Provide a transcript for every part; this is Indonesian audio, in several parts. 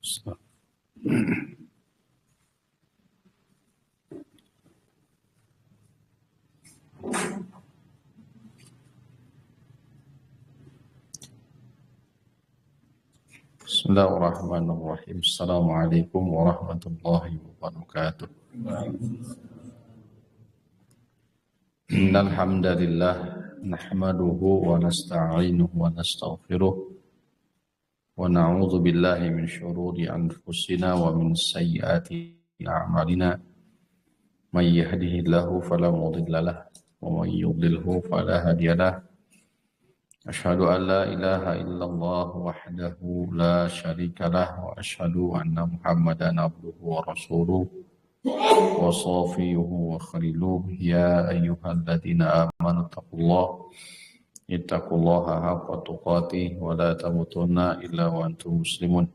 Bismillahirrahmanirrahim. Assalamualaikum warahmatullahi wabarakatuh. Innal hamdalillah nahmaduhu wa nasta'inuhu wa nastaghfiruh wa na'udzu billahi min shururi anfusina wa min sayyiati a'malina. May yahdihillahu fala mudilla lahu wa may yudlilhu fala hadiya lahu. Asyhadu an la ilaha illallah wahdahu la syarika lah wa asyhadu anna Muhammadan abduhu wa rasuluh wa safiyuhu wa khaliluh. Ya ayyuhalladzina amanu ittaqullaha haqqa tuqatih wa la tamutunna illa wa antum muslimun.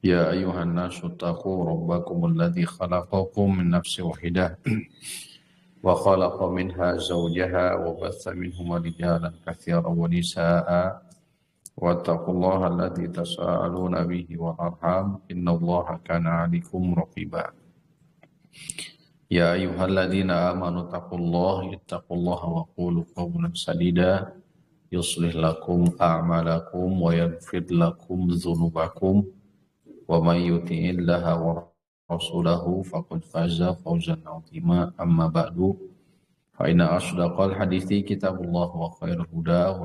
Ya ayyuhan nasu taqu rabbakumul ladzi khalaqakum min nafsin wahidah wa khalaqa minha zawjaha wa batha minhuma rijalan katsiran wa nisaa'a wattaqullaha alladzi tasaaluna bihi wal arham innallaha kana 'alaikum raqiba. Ya ayyuhalladzina amanu ittaqullaha wa qulu qawlan sadida yuslih lakum a'malakum wa yaghfir lakum dhunubakum wa may yuti'illaha wa rasulahu faqad faza fawzan 'azima. Amma ba'du, fa inna asdaqal hadithi kitabullah wa khairul huda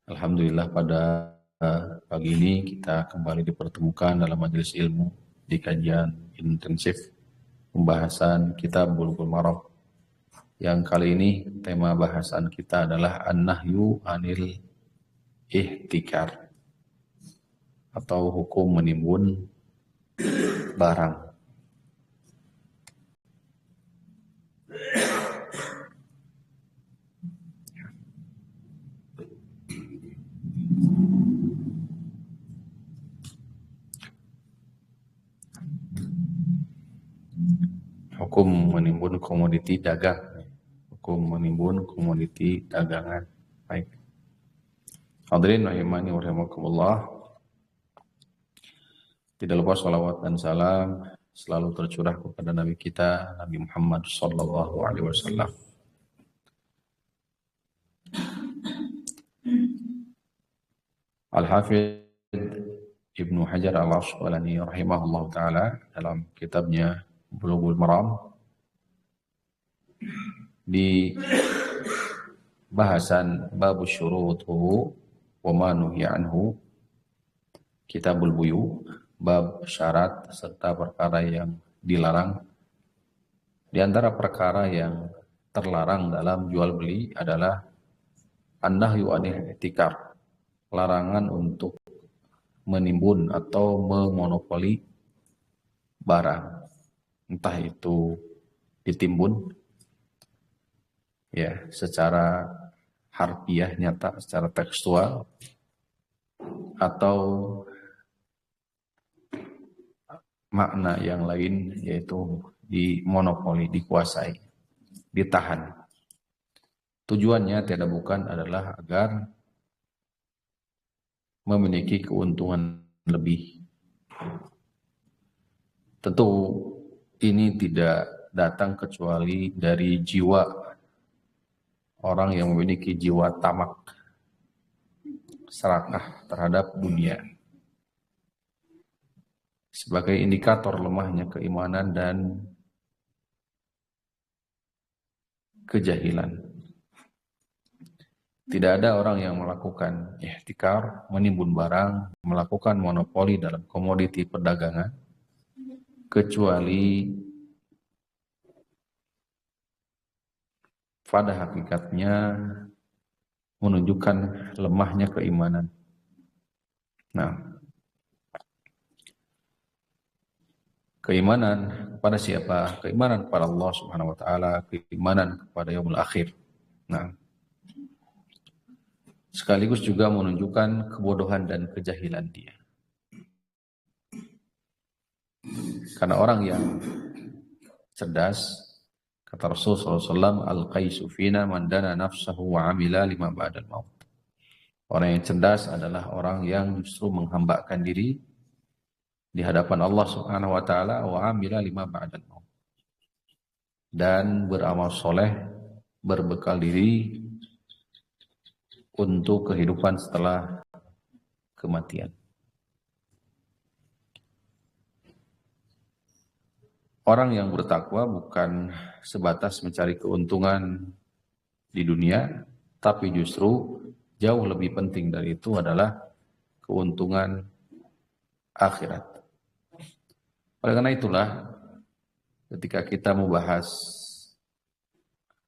Alhamdulillah, pada pagi ini kita kembali dipertemukan dalam majelis ilmu di kajian intensif pembahasan kitab Bulughul Maram. Yang kali ini tema bahasan kita adalah an-nahyu anil ihtikar atau hukum menimbun barang. Hukum menimbun komoditi dagang. Hukum menimbun komoditi dagangan. Baik. Hadirin rahimani wa rahimakumullah. Tidak lupa salawat dan salam selalu tercurah kepada Nabi kita, Nabi Muhammad sallallahu alaihi wasallam. Al-Hafidz Ibnu Hajar Al-Asqalani rahimahullah ta'ala dalam kitabnya Bulughul Maram di bahasan bab syurutuhu wa ma nuhiya anhu, kitabul buyu, bab syarat serta perkara yang dilarang. Di antara perkara yang terlarang dalam jual beli adalah an-nahyu anil ihtikar, larangan untuk menimbun atau memonopoli barang, entah itu ditimbun ya secara harfiah nyata, secara tekstual, atau makna yang lain, yaitu dimonopoli, dikuasai, ditahan. Tujuannya tidak bukan adalah agar memiliki keuntungan lebih. Tentu ini tidak datang kecuali dari jiwa orang yang memiliki jiwa tamak, serakah terhadap dunia, sebagai indikator lemahnya keimanan dan kejahilan. Tidak ada orang yang melakukan ihtikar, menimbun barang, melakukan monopoli dalam komoditi perdagangan, kecuali pada hakikatnya menunjukkan lemahnya keimanan. Nah, keimanan kepada siapa? Keimanan kepada Allah Subhanahu wa taala, keimanan kepada yaumul akhir. Nah, sekaligus juga menunjukkan kebodohan dan kejahilan dia. Karena orang yang cerdas, kata Rasulullah SAW, al-qaisu fina man dana nafsahu wa amila lima ba'dal maut. Orang yang cerdas adalah orang yang justru menghambakan diri di hadapan Allah Subhanahu wa taala wa amila lima ba'dal maut. Dan beramal soleh, berbekal diri untuk kehidupan setelah kematian. Orang yang bertakwa bukan sebatas mencari keuntungan di dunia, tapi justru jauh lebih penting dari itu adalah keuntungan akhirat. Oleh karena itulah, ketika kita membahas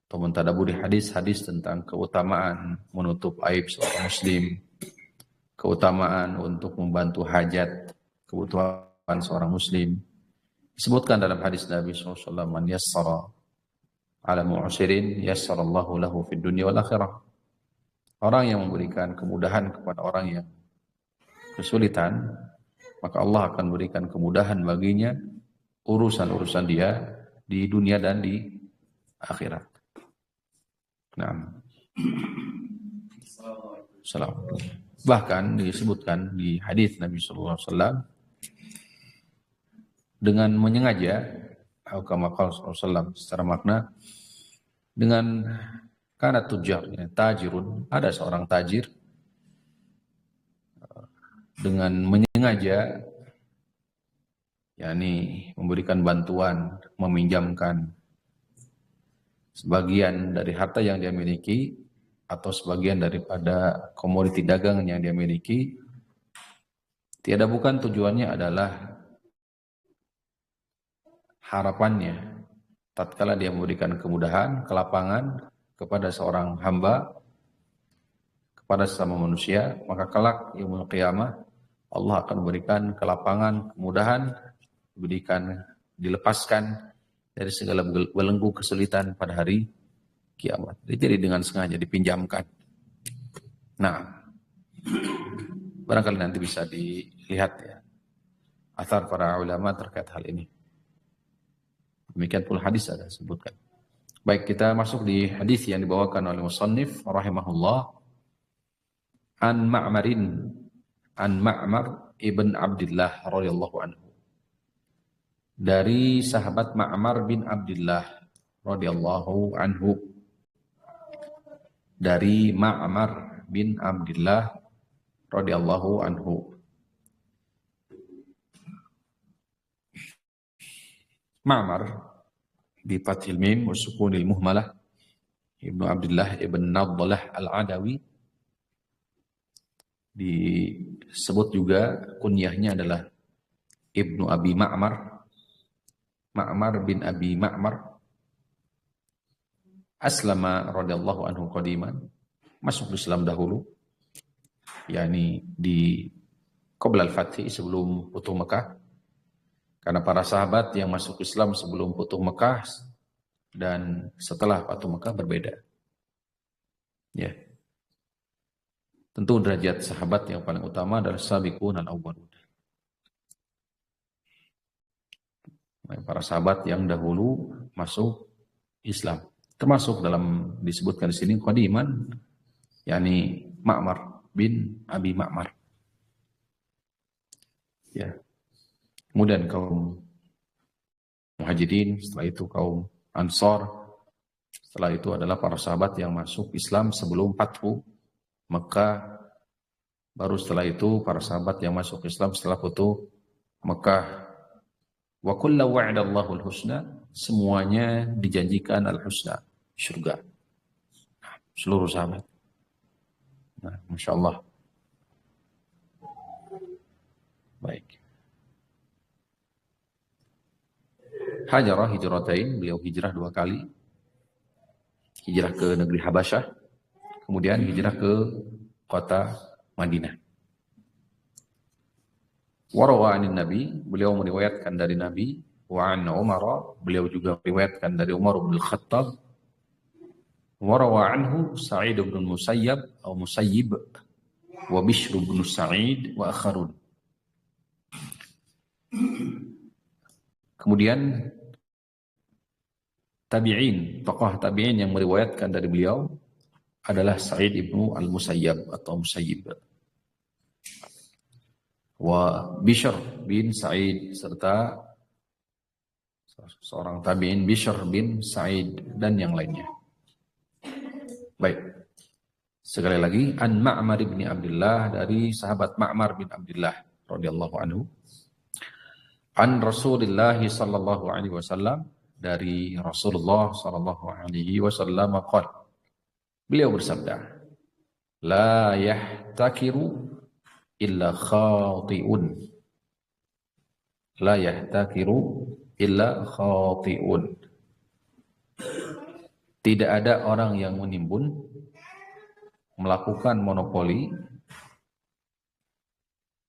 atau mentadaburi hadis-hadis tentang keutamaan menutup aib seorang muslim, keutamaan untuk membantu hajat, kebutuhan seorang muslim, disebutkan dalam hadis Nabi SAW, man yassara ala mu'sirin yassarallahu lahu fid dunya wal akhirah. Orang yang memberikan kemudahan kepada orang yang kesulitan, maka Allah akan berikan kemudahan baginya urusan-urusan dia di dunia dan di akhirat. Nah, bahkan disebutkan di hadis Nabi SAW, dengan menyengaja, kama qala sallallahu secara makna, dengan karena tujar, tajirun, ada seorang tajir dengan menyengaja, yakni memberikan bantuan, meminjamkan sebagian dari harta yang dia miliki atau sebagian daripada komoditi dagang yang dia miliki, tiada bukan tujuannya adalah harapannya tatkala dia memberikan kemudahan, kelapangan kepada seorang hamba, kepada sesama manusia, maka kelak yaumul qiyamah Allah akan memberikan kelapangan, kemudahan, dilepaskan dari segala belenggu kesulitan pada hari kiamat. Jadi dengan sengaja dipinjamkan. Nah, barangkali nanti bisa dilihat ya athar para ulama terkait hal ini. Demikian pula hadis ada sebutkan. Baik, kita masuk di hadis yang dibawakan oleh musannif rahimahullah, an Ma'mar ibn Abdullah radhiyallahu anhu. Dari sahabat Ma'mar bin Abdullah radhiyallahu anhu. Dari Ma'mar bin Abdullah radhiyallahu anhu. Ma'mar bi fathil mim wa sukunil muhmalah Ibnu Abdullah ibn Nadlah al-Adawi, disebut juga kunyahnya adalah Ibnu Abi Ma'mar, Ma'mar bin Abi Ma'mar. Aslama radhiyallahu anhu qadiman, masuk Islam dahulu, yakni di qabla al-fathi, sebelum Futuh Mekah. Karena para sahabat yang masuk Islam sebelum Futuh Mekah dan setelah Futuh Mekah berbeda. Ya. Tentu derajat sahabat yang paling utama adalah sabiqun al-awwalun. Para sahabat yang dahulu masuk Islam. Termasuk dalam disebutkan di sini qadiman, yakni Ma'mar bin Abi Ma'mar. Ya. Kemudian kaum Muhajirin, setelah itu kaum Ansor, setelah itu adalah para sahabat yang masuk Islam sebelum Fathu Mekah, baru setelah itu para sahabat yang masuk Islam setelah Futuh Mekah. Wa kullu wa'adallahu al-husna, semuanya dijanjikan al-husna, surga. Seluruh sahabat. Nah, Masya Allah. Baik. Hajarah hijratain, beliau hijrah 2 kali. Hijrah ke negeri Habasyah, kemudian hijrah ke kota Madinah. Warawa anin Nabi, beliau meriwayatkan dari Nabi. Wa an Umar, beliau juga meriwayatkan dari Umar bin Khattab. Warawa anhu Sa'id bin Musayyab atau Musayyib wa Bishr bin Sa'id wa akharun. Kemudian tabi'in, tokoh tabi'in yang meriwayatkan dari beliau adalah Sa'id ibnu al-Musayyab atau Musayyib wa Bishr bin Sa'id, serta seorang tabi'in Bishr bin Sa'id dan yang lainnya. Baik. Sekali lagi, an Ma'mar bin Abdullah, dari sahabat Ma'mar bin Abdullah radhiyallahu anhu. An Rasulullah sallallahu alaihi wasallam, dari Rasulullah sallallahu alaihi wasallam qala, beliau bersabda, la yahtakiru illa khati'un. La yahtakiru illa khati'un. Tidak ada orang yang menimbun, melakukan monopoli,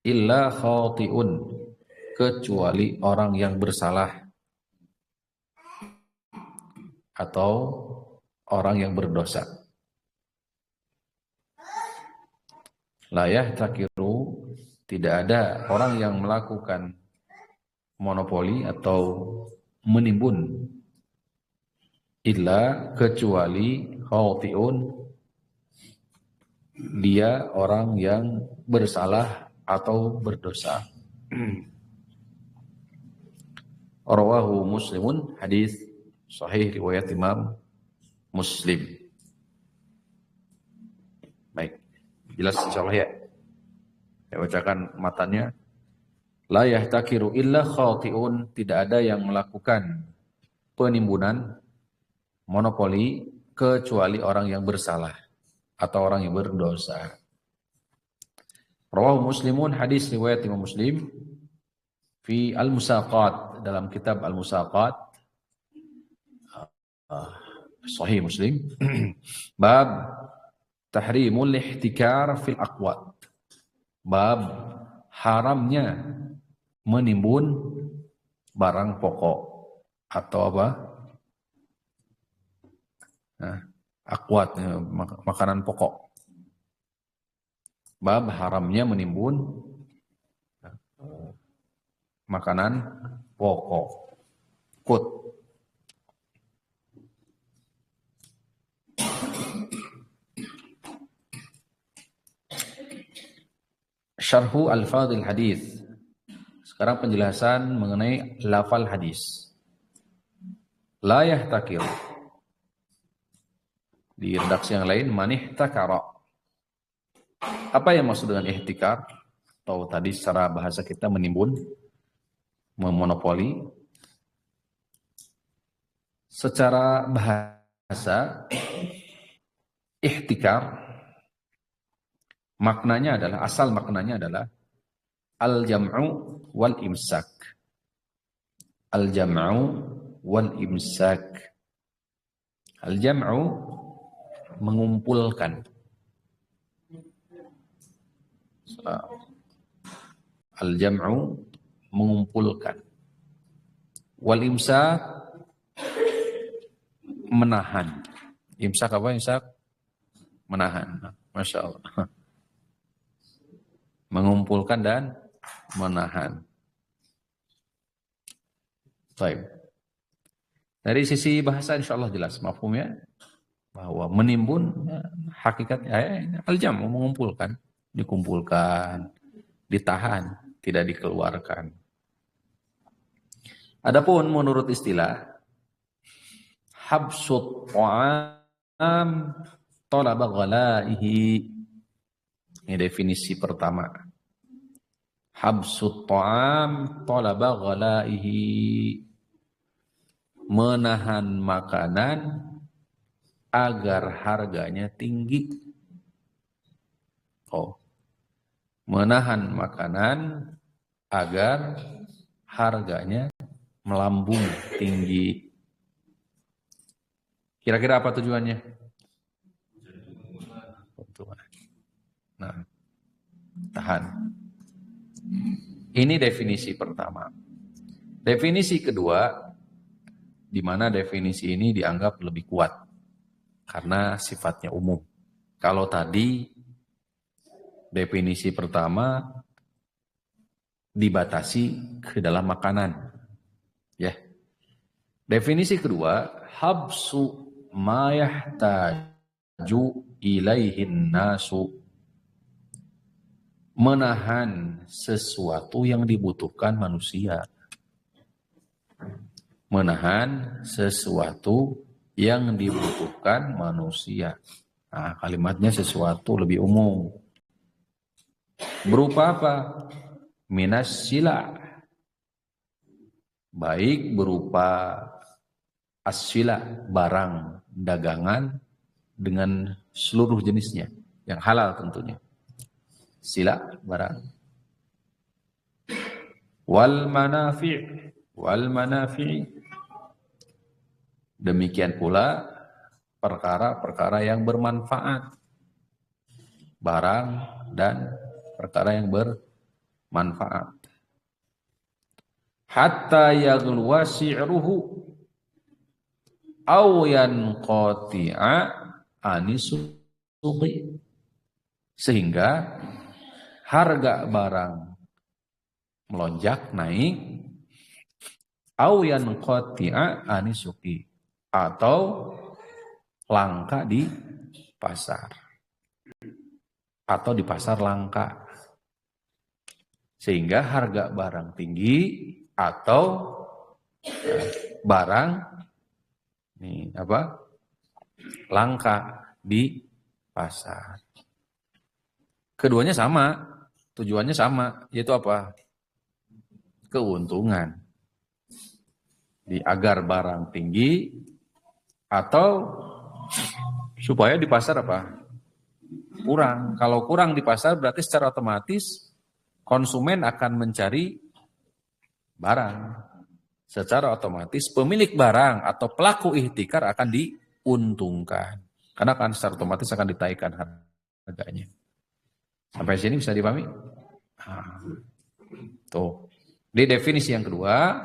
illa khati'un, kecuali orang yang bersalah atau orang yang berdosa. La yahtakiru, tidak ada orang yang melakukan monopoli atau menimbun, illa, kecuali khati'un, dia orang yang bersalah atau berdosa. Rawahu Muslimun, hadis sahih riwayat Imam Muslim. Baik, jelas insyaallah ya. Saya bacakan matanya. La yahtakiru illa khati'un, tidak ada yang melakukan penimbunan, monopoli, kecuali orang yang bersalah atau orang yang berdosa. Rawahu Muslimun, hadis riwayat Imam Muslim, fi al-musaqat, dalam kitab al-musaqat, sahih Muslim, bab tahrimul ihtikar fil aqwat, bab haramnya menimbun barang pokok atau apa? Nah, akwat, makanan pokok. Bab haramnya menimbun makanan pokok. Kut. Syarhu al-fadhil hadis. Sekarang penjelasan mengenai lafal hadis. La yahtakir. Di redaksi yang lain, manihtakara. Apa yang maksud dengan ihtikar? Atau tadi secara bahasa kita menimbun, memonopoli. Secara bahasa, ihtikar maknanya adalah, asal maknanya adalah al-jam'u wal imsak. Al-jam'u wal imsak. Al-jam'u, mengumpulkan. Al-jam'u, mengumpulkan. Wal imsak, menahan. Imsak apa imsak? Menahan. Masya Allah. Mengumpulkan dan menahan. Baik. Dari sisi bahasa insya Allah jelas mafhumnya, bahwa menimbun hakikatnya al-jam'u, mengumpulkan, dikumpulkan, ditahan, tidak dikeluarkan. Adapun menurut istilah habsut ta'am talaba ghalaihi, ini definisi pertama. Habsut ta'am talaba ghalaihi, menahan makanan agar harganya tinggi. Oh, menahan makanan agar harganya melambung tinggi. Kira-kira apa tujuannya? Nah, tahan. Ini definisi pertama. Definisi kedua, di mana definisi ini dianggap lebih kuat karena sifatnya umum. Kalau tadi definisi pertama dibatasi ke dalam makanan, ya. Definisi kedua, habsu ma yahtaju ilaihin nasu, menahan sesuatu yang dibutuhkan manusia. Menahan sesuatu yang dibutuhkan manusia. Nah, kalimatnya sesuatu lebih umum. Berupa apa? Minas sila. Baik berupa asila, barang dagangan dengan seluruh jenisnya. Yang halal tentunya. Sila, barang. Wal manafi'. Demikian pula perkara-perkara yang bermanfaat. Barang dan perkara yang bermanfaat. Hatta yaghluwa si'ruhu aw yanqati'a anisuqi. Sehingga harga barang melonjak naik aw yanqati'a anisuqi, atau langka di pasar, atau di pasar langka, sehingga harga barang tinggi atau barang langka di pasar. Keduanya sama, tujuannya sama, yaitu apa? Keuntungan. Agar barang tinggi atau supaya di pasar apa? Kurang. Kalau kurang di pasar berarti secara otomatis konsumen akan mencari barang. Secara otomatis pemilik barang atau pelaku ihtikar akan diuntungkan. Karena kan secara otomatis akan ditaikkan harganya. Sampai sini bisa dipahami? Tuh. Di definisi yang kedua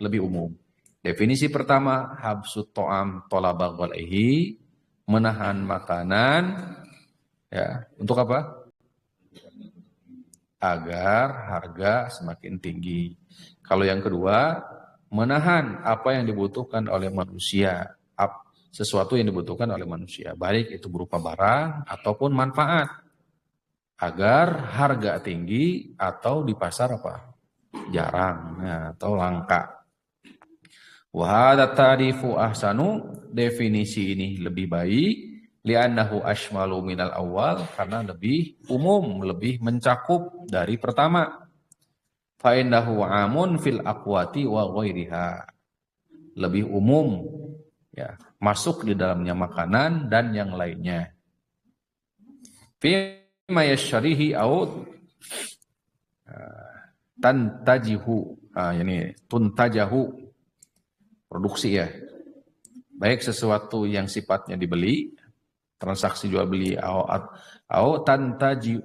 lebih umum. Definisi pertama, habsut to'am tolabag walaihi, menahan makanan, ya, untuk apa? Agar harga semakin tinggi. Kalau yang kedua, menahan apa yang dibutuhkan oleh manusia, sesuatu yang dibutuhkan oleh manusia, baik itu berupa barang ataupun manfaat, agar harga tinggi atau di pasar apa? Jarang, ya, atau langka. Wa hadza ta'rifu ahsanu, definisi ini lebih baik, li'annahu ashmalu minal awal, karena lebih umum, lebih mencakup dari pertama. Fa innahu amun fil aqwati wa ghairiha. Lebih umum, ya, masuk di dalamnya makanan dan yang lainnya. Fi ma yashrihi au tantajihu, ini tuntajahu, produksi ya, baik sesuatu yang sifatnya dibeli, transaksi jual beli, au tantaji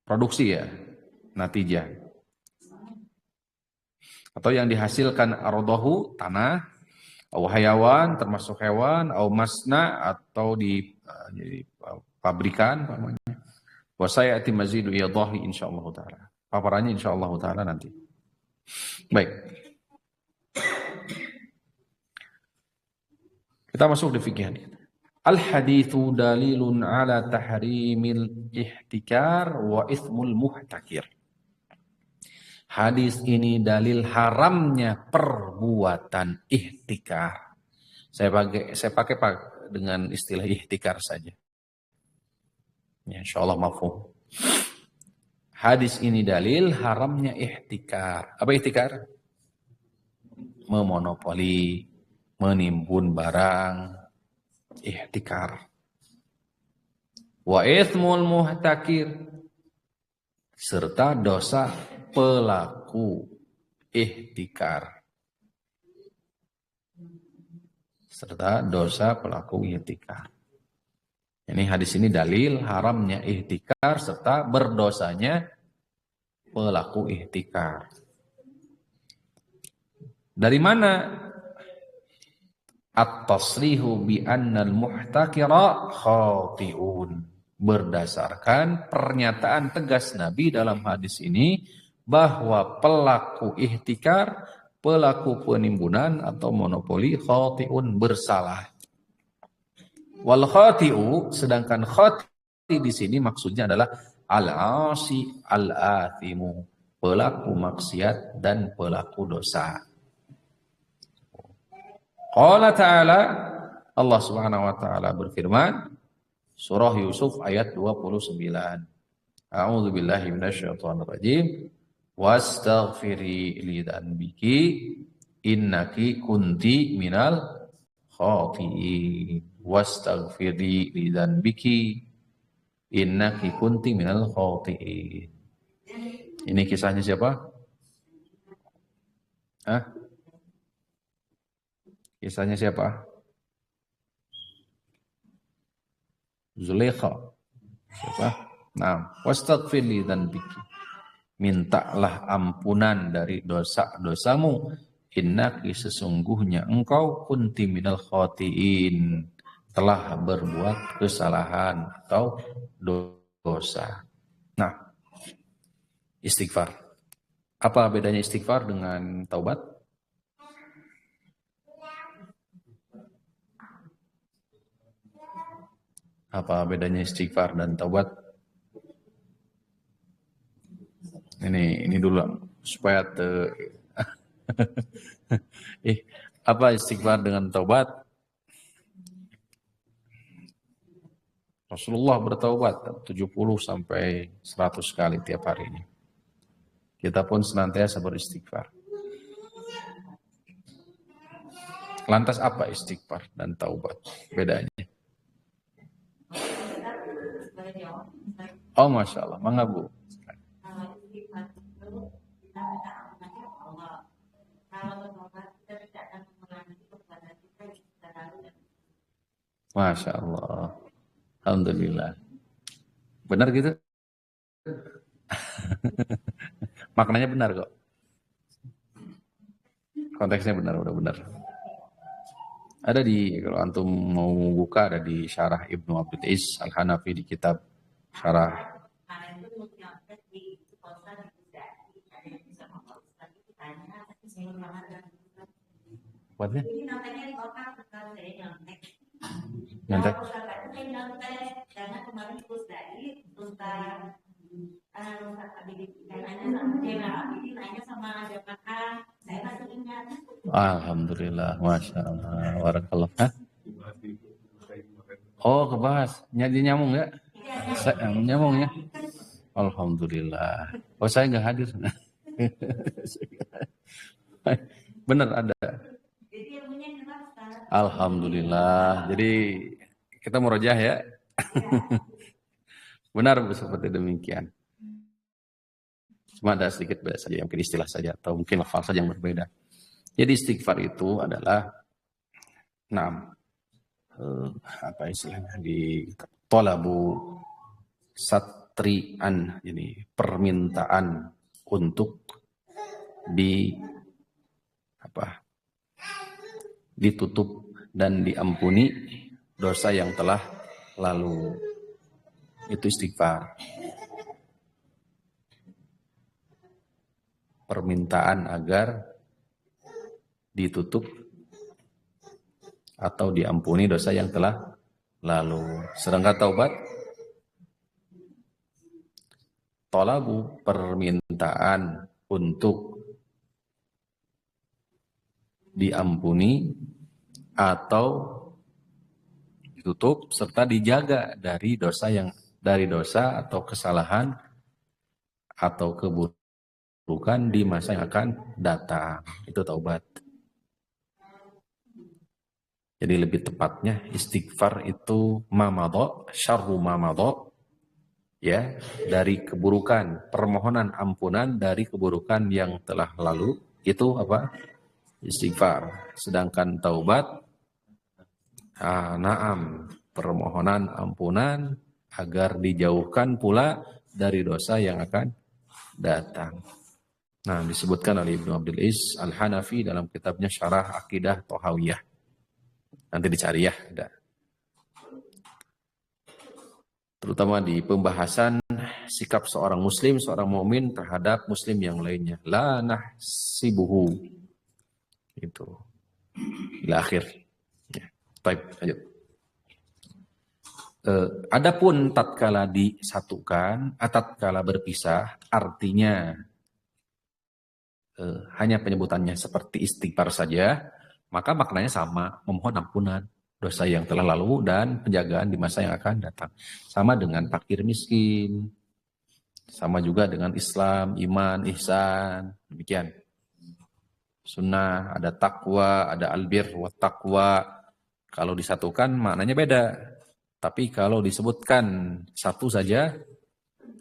produksi ya, natijah, atau yang dihasilkan ardahu, tanah, au hayawan, termasuk hewan, au masna, atau di pabrikan namanya. Wa sayati mazidu yadahi insyaallah taala. Paparannya insyaallah taala nanti. Baik. Kita masuk di fikih hadis. Al-haditsu dalilun ala tahrimil ihtikar wa ithmul muhtakir. Hadis ini dalil haramnya perbuatan ihtikar. Saya pakai dengan istilah ihtikar saja. Ya, insyaallah mafhum. Hadis ini dalil haramnya ihtikar. Apa ihtikar? Memonopoli, menimbun barang, ihtikar. Wa ithmul muhtakir, serta dosa pelaku ihtikar. Serta dosa pelaku ihtikar. Ini hadis ini dalil haramnya ihtikar serta berdosanya pelaku ihtikar. Dari mana? At-tasrihu bi annal muhtakira khati'un. Berdasarkan pernyataan tegas Nabi dalam hadis ini bahwa pelaku ihtikar, pelaku penimbunan atau monopoli khati'un, bersalah. Wal khati'u, sedangkan khati' di sini maksudnya adalah al-asi al-athimu, pelaku maksiat dan pelaku dosa. Qala ta'ala, Allah Subhanahu wa taala berfirman, surah Yusuf ayat 29. A'udzu billahi minasyaitonir rajim. Wastaghfiri li dzanbiki innaki kunti minal khati'in. Wastaghfiri li dzanbiki innaki kunti minal khati'in. Ini kisahnya siapa? Hah? Kisahnya siapa? Zulaikha. Siapa? Nah, wastaghfir li dzanbiki. Mintalah ampunan dari dosa-dosamu. Innaki, sesungguhnya engkau kunti minal khati'in, telah berbuat kesalahan atau dosa. Nah, istighfar. Apa bedanya istighfar dengan taubat? Apa bedanya istighfar dan taubat? Ini dulu supaya apa istighfar dengan taubat? Rasulullah bertaubat 70 sampai 100 kali tiap hari ini. Kita pun senantiasa beristighfar. Lantas apa istighfar dan taubat? Bedanya? Oh, Masya Allah. Mangga, Bu. Masya Allah. Alhamdulillah. Benar gitu? Maknanya benar kok. Konteksnya benar, udah benar. Ada kalau antum mau buka, ada di Syarah Ibnu Abdul Is Al-Hanafi di kitab Syarah. Buatnya? Nyontek. Alhamdulillah, Masya Allah, warakallah. Oh, kebahas. Jadi nyamung ya? Nyamung ya? Alhamdulillah. Oh, saya nggak hadir. Benar ada. Alhamdulillah. Jadi kita merojah ya. Benar seperti demikian. Cuma ada sedikit beda saja, mungkin istilah saja atau mungkin lafal saja yang berbeda. Jadi istighfar itu adalah apa istilahnya di talabu satrian, jadi permintaan untuk ditutup dan diampuni dosa yang telah lalu. Itu istighfar. Permintaan agar ditutup atau diampuni dosa yang telah lalu. Sedangkan taubat, talabu, permintaan untuk diampuni atau ditutup serta dijaga dari dosa atau kesalahan atau keburukan di masa yang akan datang. Itu taubat. Jadi lebih tepatnya istighfar itu mamadho, syarru mamadho, ya, dari keburukan, permohonan ampunan dari keburukan yang telah lalu, itu apa? Istighfar. Sedangkan taubat, naam, permohonan ampunan agar dijauhkan pula dari dosa yang akan datang. Nah, disebutkan oleh Ibnu Abdul Is Al-Hanafi dalam kitabnya Syarah Aqidah Thahawiyah. Nanti dicari ya, ada. Terutama di pembahasan sikap seorang muslim, seorang mukmin terhadap muslim yang lainnya. La nahsibuhu. Itu. Ila akhir. Ya. Baik, lanjut. Adapun tatkala disatukan, tatkala berpisah, artinya hanya penyebutannya seperti istighfar saja, maka maknanya sama, memohon ampunan dosa yang telah lalu dan penjagaan di masa yang akan datang. Sama dengan fakir miskin, sama juga dengan Islam, iman, ihsan, demikian. Sunnah, ada takwa, ada albir wa taqwa. Kalau disatukan maknanya beda. Tapi kalau disebutkan satu saja,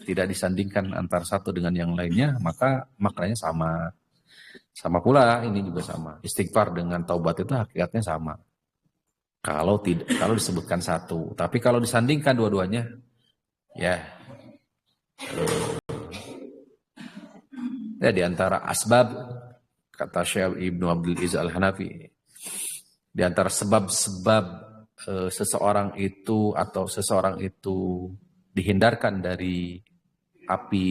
tidak disandingkan antara satu dengan yang lainnya, maka maknanya sama. Sama pula ini juga sama. Istighfar dengan taubat itu hakikatnya sama. Kalau disebutkan satu, tapi kalau disandingkan dua-duanya, ya di antara asbab, kata Syekh Ibnu Abdul Izz Al-Hanafi, di antara sebab-sebab seseorang itu dihindarkan dari api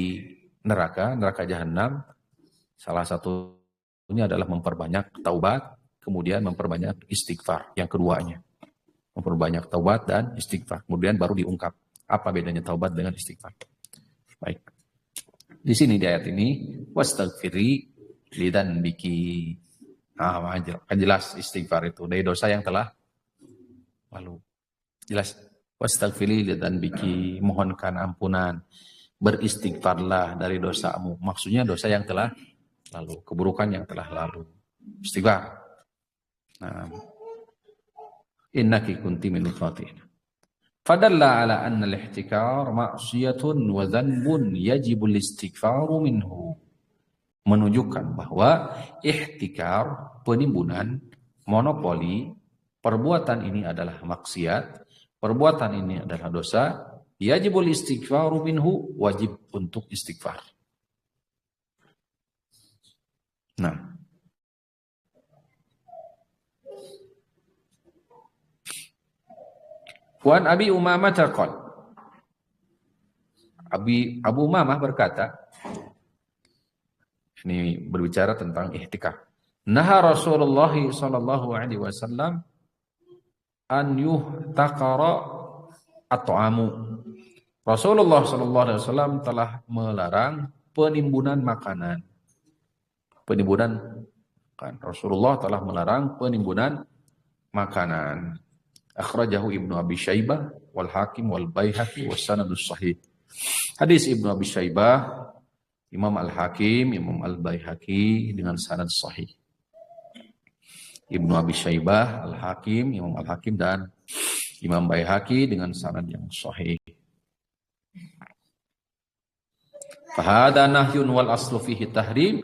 neraka jahanam, salah satunya adalah memperbanyak taubat, kemudian memperbanyak istighfar. Yang keduanya, memperbanyak taubat dan istighfar. Kemudian baru diungkap apa bedanya taubat dengan istighfar. Baik. Di sini di ayat ini, wastaghfiri lidzanbiki. Kan jelas istighfar itu dari dosa yang telah lalu. Jelas. Wastaghfiri lidzanbiki, mohonkan ampunan. Beristighfarlah dari dosamu. Maksudnya dosa yang telah lalu, keburukan yang telah lalu. Istighfar. Nah, innaki kunti minal khati'in. Fadalla ala anna al-ihtikar ma'siyatun wa dhanbun yajibul istighfaru minhu. Menunjukkan bahwa ihtikar, penimbunan, monopoli, perbuatan ini adalah maksiat, perbuatan ini adalah dosa, yajibul istighfaru minhu, wajib untuk istighfar. Nah, Wan Abi Umamah taqol. Abu Umamah berkata, ini berbicara tentang ihtikaf. Naha Rasulullah sallallahu alaihi wasallam an yuhtakara at'amu. Rasulullah sallallahu alaihi wasallam telah melarang penimbunan makanan. Rasulullah telah melarang penimbunan makanan. Akhrajahu Ibnu Abi Syaibah wal Hakim wal Baihaqi was sanadus sahih. Hadis Ibnu Abi Syaibah, Imam Al-Hakim, Imam Al-Baihaqi dengan sanad sahih. Ibnu Abi Syaibah, Al-Hakim, Imam Al-Hakim dan Imam Baihaqi dengan sanad yang sahih. Fahada nahyun wal aslu fihi tahrim.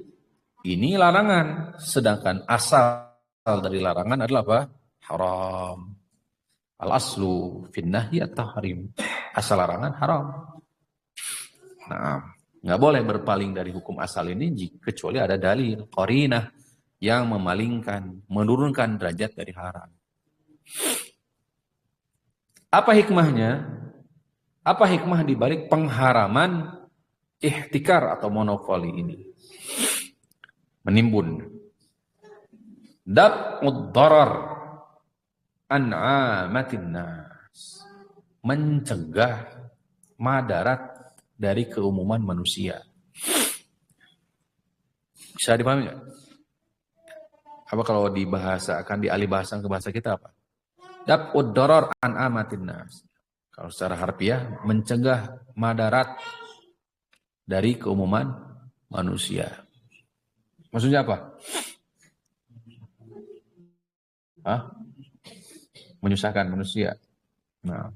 Ini larangan, sedangkan asal dari larangan adalah apa? Haram. Al-aslu fin nahyi at-tahrim. Asal larangan haram. Nah, nggak boleh berpaling dari hukum asal ini kecuali ada dalil qarinah yang memalingkan, menurunkan derajat dari haram. Apa hikmahnya? Apa hikmah dibalik pengharaman ihtikar atau monopoli ini? Menimbun. Daf'ud darar an 'amatin nas. Mencegah madarat dari keumuman manusia. Bisa dipahami nggak? Apa kalau dibahasakan, dialih bahasan ke bahasa kita apa? Daf'ud darar an 'amatin nas. Kalau secara harfiah, mencegah madarat dari keumuman manusia. Maksudnya apa? Hah? menyusahkan manusia. Nah,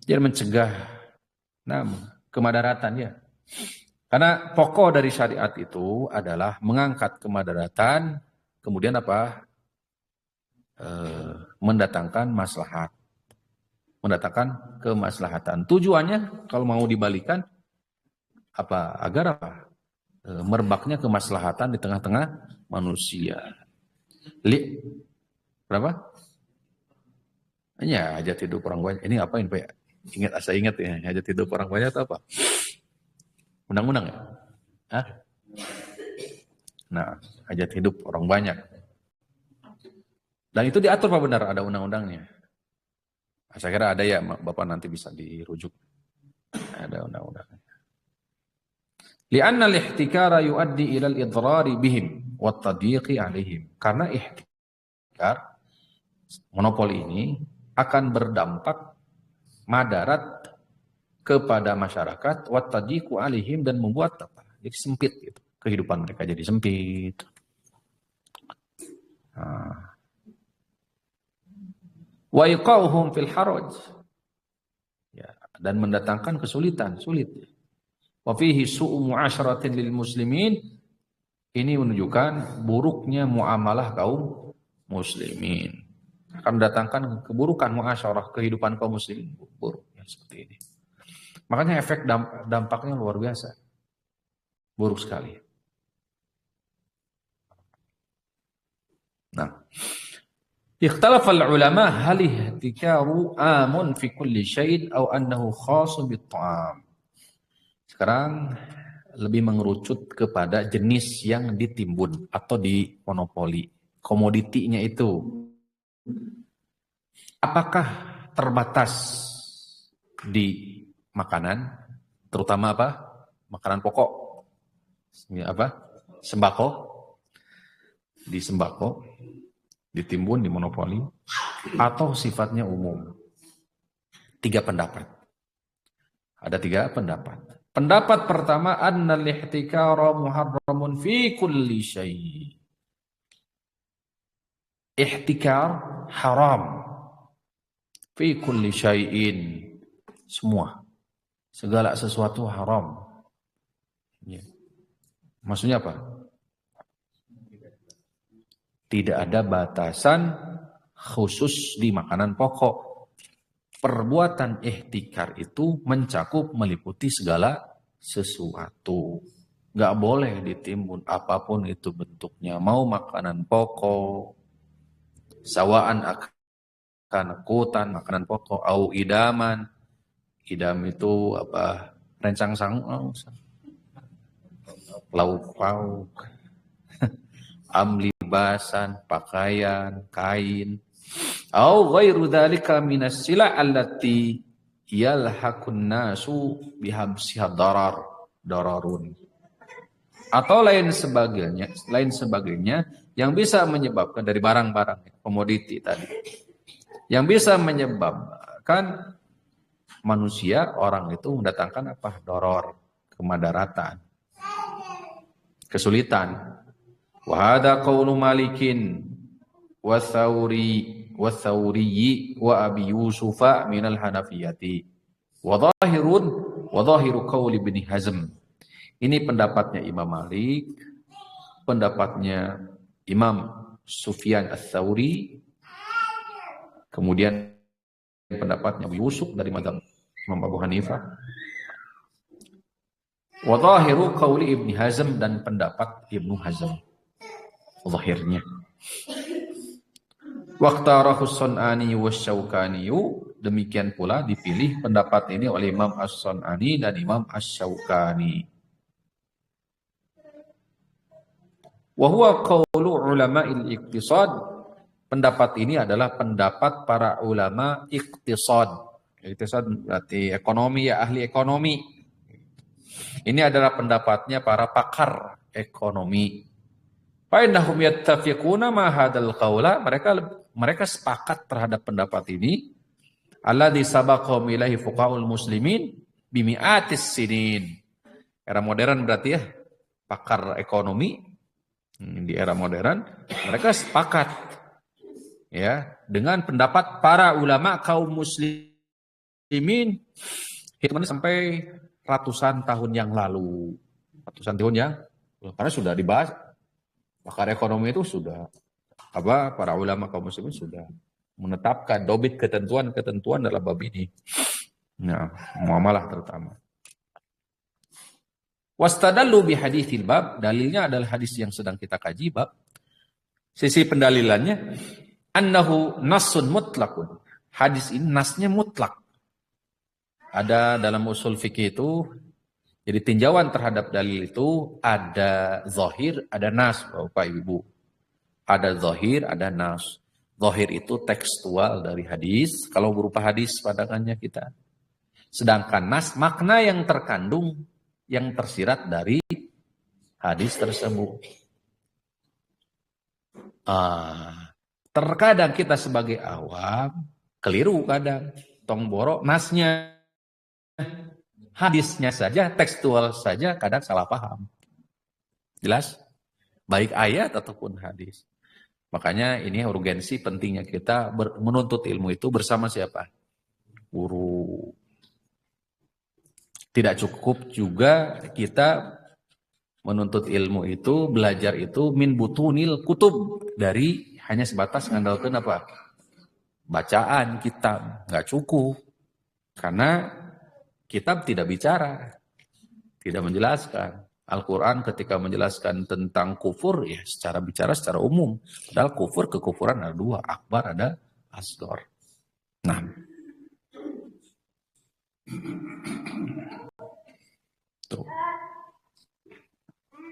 dia mencegah kemadaratan ya. Karena pokok dari syariat itu adalah mengangkat kemadaratan, kemudian apa? Mendatangkan maslahat. Mendatangkan kemaslahatan. Tujuannya kalau mau dibalikan apa? Agar apa? Merebaknya kemaslahatan di tengah-tengah manusia. Berapa? Ya, hajat hidup orang banyak. Ini apain Pak? Saya ingat ya, hajat hidup orang banyak itu apa? Undang-undang ya? Hah? Nah, hajat hidup orang banyak. Dan itu diatur Pak benar, ada undang-undangnya. Saya kira ada ya, Bapak nanti bisa dirujuk. Ada undang-undangnya. Li'anna al-ihtikara yuaddi ila al-idrari bihim wa tadyiqi alaihim. Karena ihtikar, monopoli ini akan berdampak madarat kepada masyarakat wa tadyiqu alaihim dan membuat apa? Jadi sempit gitu. Kehidupan mereka jadi sempit. Wa iqauhum fil haraj. Ya, dan mendatangkan kesulitan, sulit. Wa fihi su'u mu'asyaratin lil muslimin. Ini menunjukkan buruknya muamalah kaum muslimin. Akan mendatangkan keburukan muasyarah kehidupan kaum muslimin buruk ya, seperti ini. Makanya efek dampaknya luar biasa. Buruk sekali. Nah, ikhtalafa al-ulama hal ihtikaru amun fi kulli syai'in aw annahu khasun bit-ta'am. Sekarang lebih mengerucut kepada jenis yang ditimbun atau dimonopoli, komoditinya itu. Apakah terbatas di makanan, terutama apa? Makanan pokok, apa? Sembako, di sembako, ditimbun, dimonopoli, atau sifatnya umum? 3 pendapat. Ada 3 pendapat. Pendapat pertama, annal ihtikara muharramun fi kulli syai'. Ihtikar haram fi kulli syai'in, semua, segala sesuatu haram ya. Maksudnya apa? Tidak ada batasan khusus di makanan pokok. Perbuatan ihtikar itu mencakup meliputi segala sesuatu. Gak boleh ditimbun apapun itu bentuknya, mau makanan pokok, sawaan akan kutan, makanan pokok, au idaman. Idam itu apa? Rencang sangu, lauk pauk, amlibasan, pakaian, kain. Au ghairu dzalika minas sila' allati yalhaqun nasu bihabsiha dararun. Atau lain sebagainya yang bisa menyebabkan dari barang-barang komoditi tadi. Yang bisa menyebabkan manusia, orang itu mendatangkan apa? Doror, kemadaratan, kesulitan. Wa hadza qaulu Malikin wa Tsauri wa Abi Yusufa minal Hanafiyati. Wa dhahiru qauli Ibnu Hazm. Ini pendapatnya Imam Malik, pendapatnya Imam Sufyan Ats-Tsauri, kemudian pendapatnya Abu Yusuf dari mazhab Imam Abu Hanifah. Wa dhahiru qauli Ibnu Hazm, dan pendapat Ibnu Hazm zahirnya. Waqtarahu As-Sun'ani wasy-Syaukani, demikian pula dipilih pendapat ini oleh Imam As-Sun'ani dan Imam Asy-Syaukani. Wa huwa qaulu ulama'il iqtisad, pendapat ini adalah pendapat para ulama iqtisad. Iqtisad berarti ekonomi ya, ahli ekonomi. Ini adalah pendapatnya para pakar ekonomi. Fa innahum yattafiquna ma hadzal qaula, mereka sepakat terhadap pendapat ini. Alladzi sabaqahum ilaihi fuqahaul muslimin bimi'atis sinin. Era modern berarti ya, pakar ekonomi di era modern, mereka sepakat ya, dengan pendapat para ulama kaum muslimin hitungannya sampai ratusan tahun yang lalu. Ratusan tahun ya, karena sudah dibahas pakar ekonomi itu sudah para ulama kaum muslimin sudah menetapkan dobit ketentuan dalam bab ini. Nah, muamalah terutama. Wastadallu bi haditsil bab, dalilnya adalah hadis yang sedang kita kaji bab. Sisi pendalilannya annahu nassun mutlaqun. Hadis ini nasnya mutlak. Ada dalam usul fikih itu, jadi tinjauan terhadap dalil itu ada zahir, ada nas, Bapak Ibu. Ada zahir, ada nas. Zahir itu tekstual dari hadis, kalau berupa hadis pandangannya kita. Sedangkan nas makna yang terkandung, yang tersirat dari hadis tersebut. Terkadang kita sebagai awam keliru kadang, tongboro nasnya, hadisnya saja, tekstual saja kadang salah paham. Jelas? Baik ayat ataupun hadis. Makanya ini urgensi pentingnya kita menuntut ilmu itu bersama siapa? Guru. Tidak cukup juga kita menuntut ilmu itu, belajar itu min butunil kutub, dari hanya sebatas ngandalkan apa? Bacaan kitab, nggak cukup. Karena kitab tidak bicara, tidak menjelaskan. Al-Quran ketika menjelaskan tentang kufur, ya secara bicara secara umum. Padahal kekufuran ada dua, akbar ada asghar. Nah, tuh.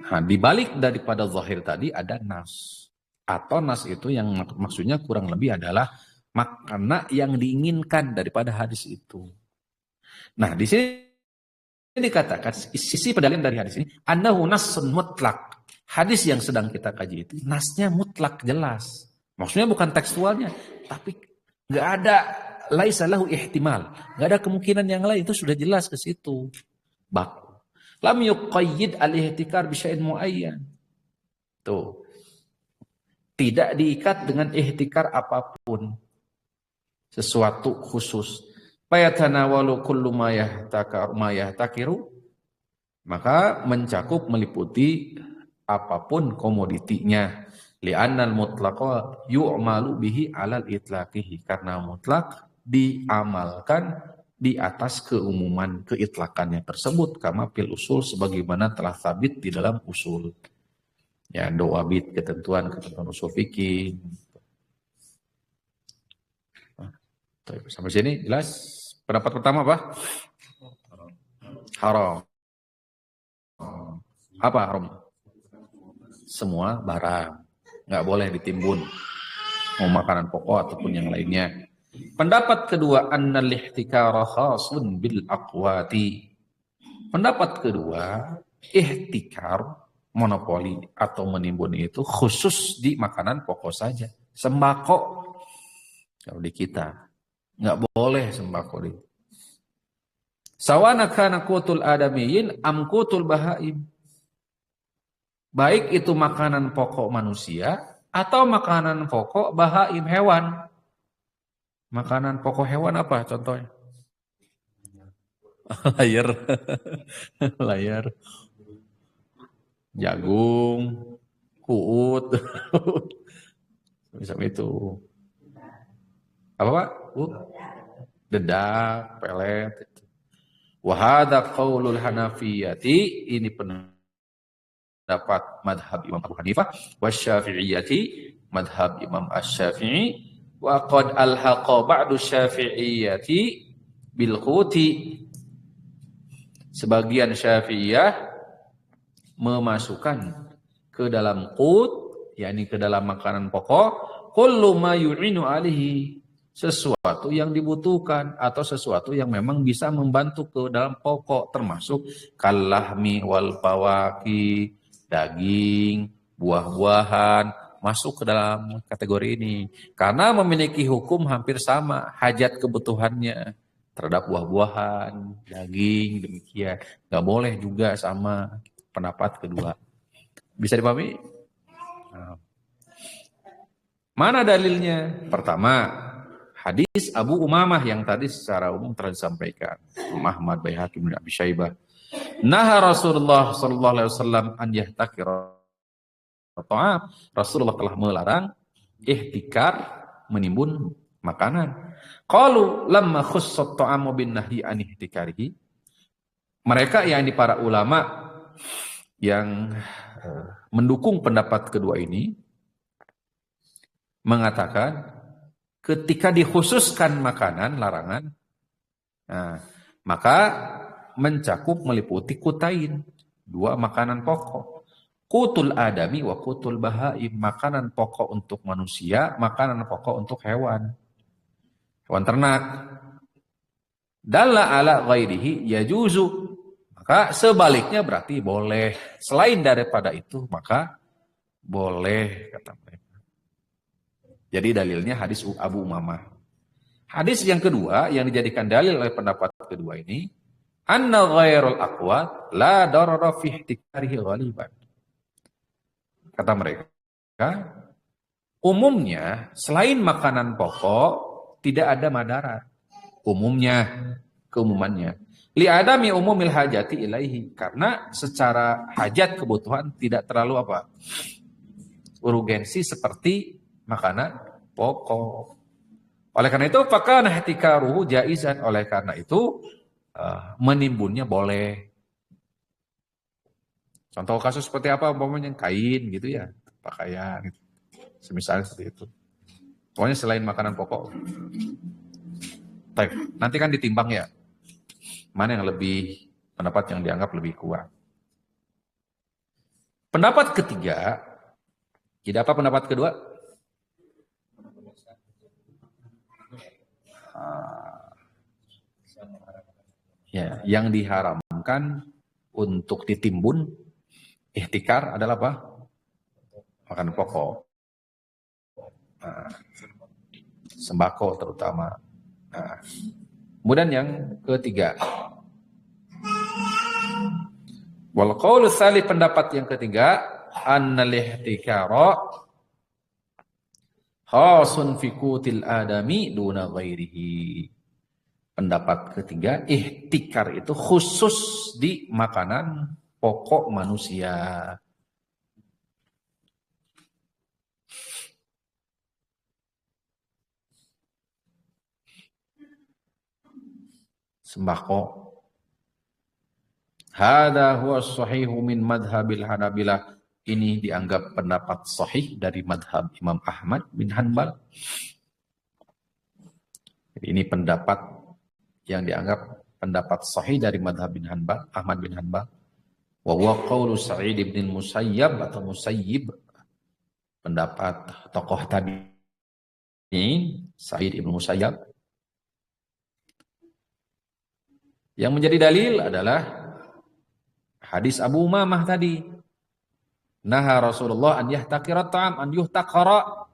Nah, dibalik daripada zahir tadi ada nas. Atau nas itu yang maksudnya kurang lebih adalah makna yang diinginkan daripada hadis itu. Nah, di sini dikatakan sisi pendalilan dari hadis ini annahu nassun mutlak. Hadis yang sedang kita kaji itu nasnya mutlak, jelas. Maksudnya bukan tekstualnya, tapi nggak ada laisa lahu ihtimal, nggak ada kemungkinan yang lain, itu sudah jelas ke situ. Baku. Lam yuqayyid al-ihtikar bi syai'in muayyan. Tuh. Tidak diikat dengan ihtikar apapun. Sesuatu khusus. Fayatanawalu kullu ma yahtakiru, maka mencakup meliputi apapun komoditinya. Li'annal mutlaqa yu'malu bihi alal itlaqihi, karena mutlak diamalkan di atas keumuman keitlakannya tersebut, kama fil usul, sebagaimana telah sabit di dalam usul. Ya, doabit ketentuan usul fikih. Sampai sini jelas. Pendapat pertama apa? Haram. Apa haram? Semua barang. Nggak boleh ditimbun. Mau makanan pokok ataupun yang lainnya. Pendapat kedua, annal ihtikara khasun bil aqwati. Pendapat kedua, ihtikar, monopoli atau menimbun itu khusus di makanan pokok saja. Sembako. Kalau di kita nggak boleh sembako di. Sawana kana qutul adamiyin am qutul bahaim. Baik itu makanan pokok manusia atau makanan pokok bahaim, hewan. Makanan pokok hewan apa contohnya? Layar. Layar. Jagung, kuut. Bisa itu. Apa Pak? Dedak, pelet. Wa hadza qaulul Hanafiyati, ini pendapat madhab Imam Abu Hanifah, wa Syafi'iyati, madhab Imam Asy-Syafi'i, wa qad alhaqa ba'du Syafi'iyati bil quti. Sebagian Syafi'iyah memasukkan ke dalam qut, yakni ke dalam makanan pokok, kullu ma yu'inu alihi, sesuatu yang dibutuhkan atau sesuatu yang memang bisa membantu ke dalam pokok, termasuk kalahmi wal fawaki, daging, buah-buahan, masuk ke dalam kategori ini. Karena memiliki hukum hampir sama, hajat kebutuhannya terhadap buah-buahan, daging, demikian. Nggak boleh juga sama pendapat kedua. Bisa dipahami? Nah. Mana dalilnya? Pertama, hadis Abu Umamah yang tadi secara umum telah disampaikan. Ahmad, Baihaqi, Ibnu Abi Syaibah. Naha Rasulullah sallallahu alaihi wasallam an yahtakira ta'am. Rasulullah telah melarang ihtikar, menimbun makanan. Qalu lamma khussat ta'amu bin nahyi an ihtikarihi. Mereka yakni para ulama yang mendukung pendapat kedua ini mengatakan ketika dikhususkan makanan larangan, nah, maka mencakup meliputi kutain, dua makanan pokok. Kutul adami wa kutul bahaim, makanan pokok untuk manusia, makanan pokok untuk hewan ternak. Dalla ala ghairihi yajuzu, maka sebaliknya berarti boleh. Selain daripada itu maka boleh, kata mereka. Jadi dalilnya hadis Abu Umamah. Hadis yang kedua yang dijadikan dalil oleh pendapat kedua ini, anna ghairul aqwat la darara fi ihtikarihi ghaliban. Kata mereka, umumnya selain makanan pokok tidak ada madarat. Umumnya, keumumannya. Li adami umumil hajati ilaihi, karena secara hajat kebutuhan tidak terlalu apa? Urgensi seperti makanan pokok. Oleh karena itu, fakana ihtikaruhu jaizan. Oleh karena itu, menimbunnya boleh. Contoh kasus seperti apa? Umpamanya kain gitu ya, pakaian. Gitu. Semisal seperti itu. Pokoknya selain makanan pokok. Baik, nanti kan ditimbang ya. Mana yang lebih, pendapat yang dianggap lebih kuat. Pendapat ketiga, jadi apa pendapat kedua? Ya, yang diharamkan untuk ditimbun ihtikar adalah apa? Makanan pokok. Sembako terutama. Kemudian yang ketiga. Wal qaulu tsalits, pendapat yang ketiga, annal ihtikara khasun fi qutil adami duna ghairihi. Pendapat ketiga, ihtikar itu khusus di makanan pokok manusia. Sembako. Hada huwa sahihu min madhabil Hanabilah. Ini dianggap pendapat sahih dari madhab Imam Ahmad bin Hanbal. Jadi ini pendapat yang dianggap pendapat sahih dari madhab bin Hanbal, Ahmad bin Hanbal. Wa huwa qaulu Sa'id bin Musayyab atau Musayyib, pendapat tokoh tabi'in Sa'id bin Musayyab. Yang menjadi dalil adalah hadis Abu Umamah tadi. Naha Rasulullah an yahtakira ta'am, an yuhtakara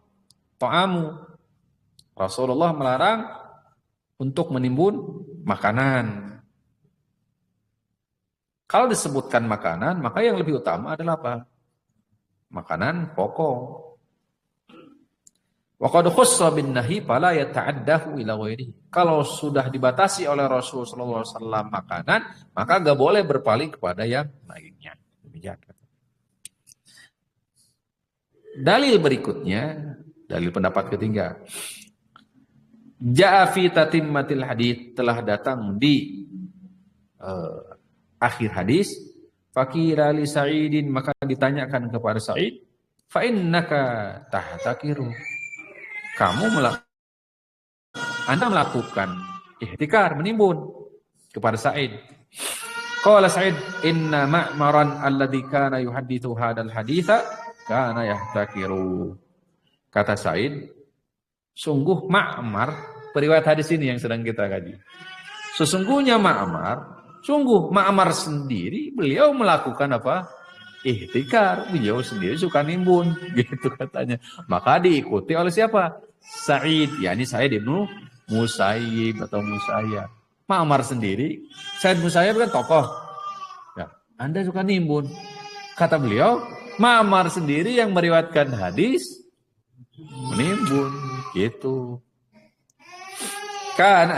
ta'amu. Rasulullah melarang untuk menimbun makanan. Kalau disebutkan makanan, maka yang lebih utama adalah apa? Makanan pokok. Wa qad khussa bin nahi fala yata'addahu ila ghairihi. Kalau sudah dibatasi oleh Rasul sallallahu alaihi wasallam makanan, maka enggak boleh berpaling kepada yang lainnya. Demikian. Dalil berikutnya, dalil pendapat ketiga. Ja'a fi tatimmatil hadits, telah datang di akhir hadis, faqila li Sa'idin, maka ditanyakan kepada Sa'id, fa innaka tahtakiru. Anda melakukan ihtikar, menimbun, kepada Sa'id. Qala Sa'id, inna Ma'maran alladhi kana yuhaddithu hadal haditha kana yahtakiru. Kata Sa'id, sungguh Ma'mar, periwayat hadis ini yang sedang kita kaji. Sesungguhnya Ma'mar sendiri, beliau melakukan apa? Ihtikar. Beliau sendiri suka nimbun, gitu katanya. Maka diikuti oleh siapa? Sa'id, yakni Sa'id ibnu Musayyib atau Musayyab. Ma'mar sendiri, Sa'id Musayyib kan tokoh. Ya, Anda suka nimbun. Kata beliau, Ma'mar sendiri yang meriwayatkan hadis, menimbun gitu. Kan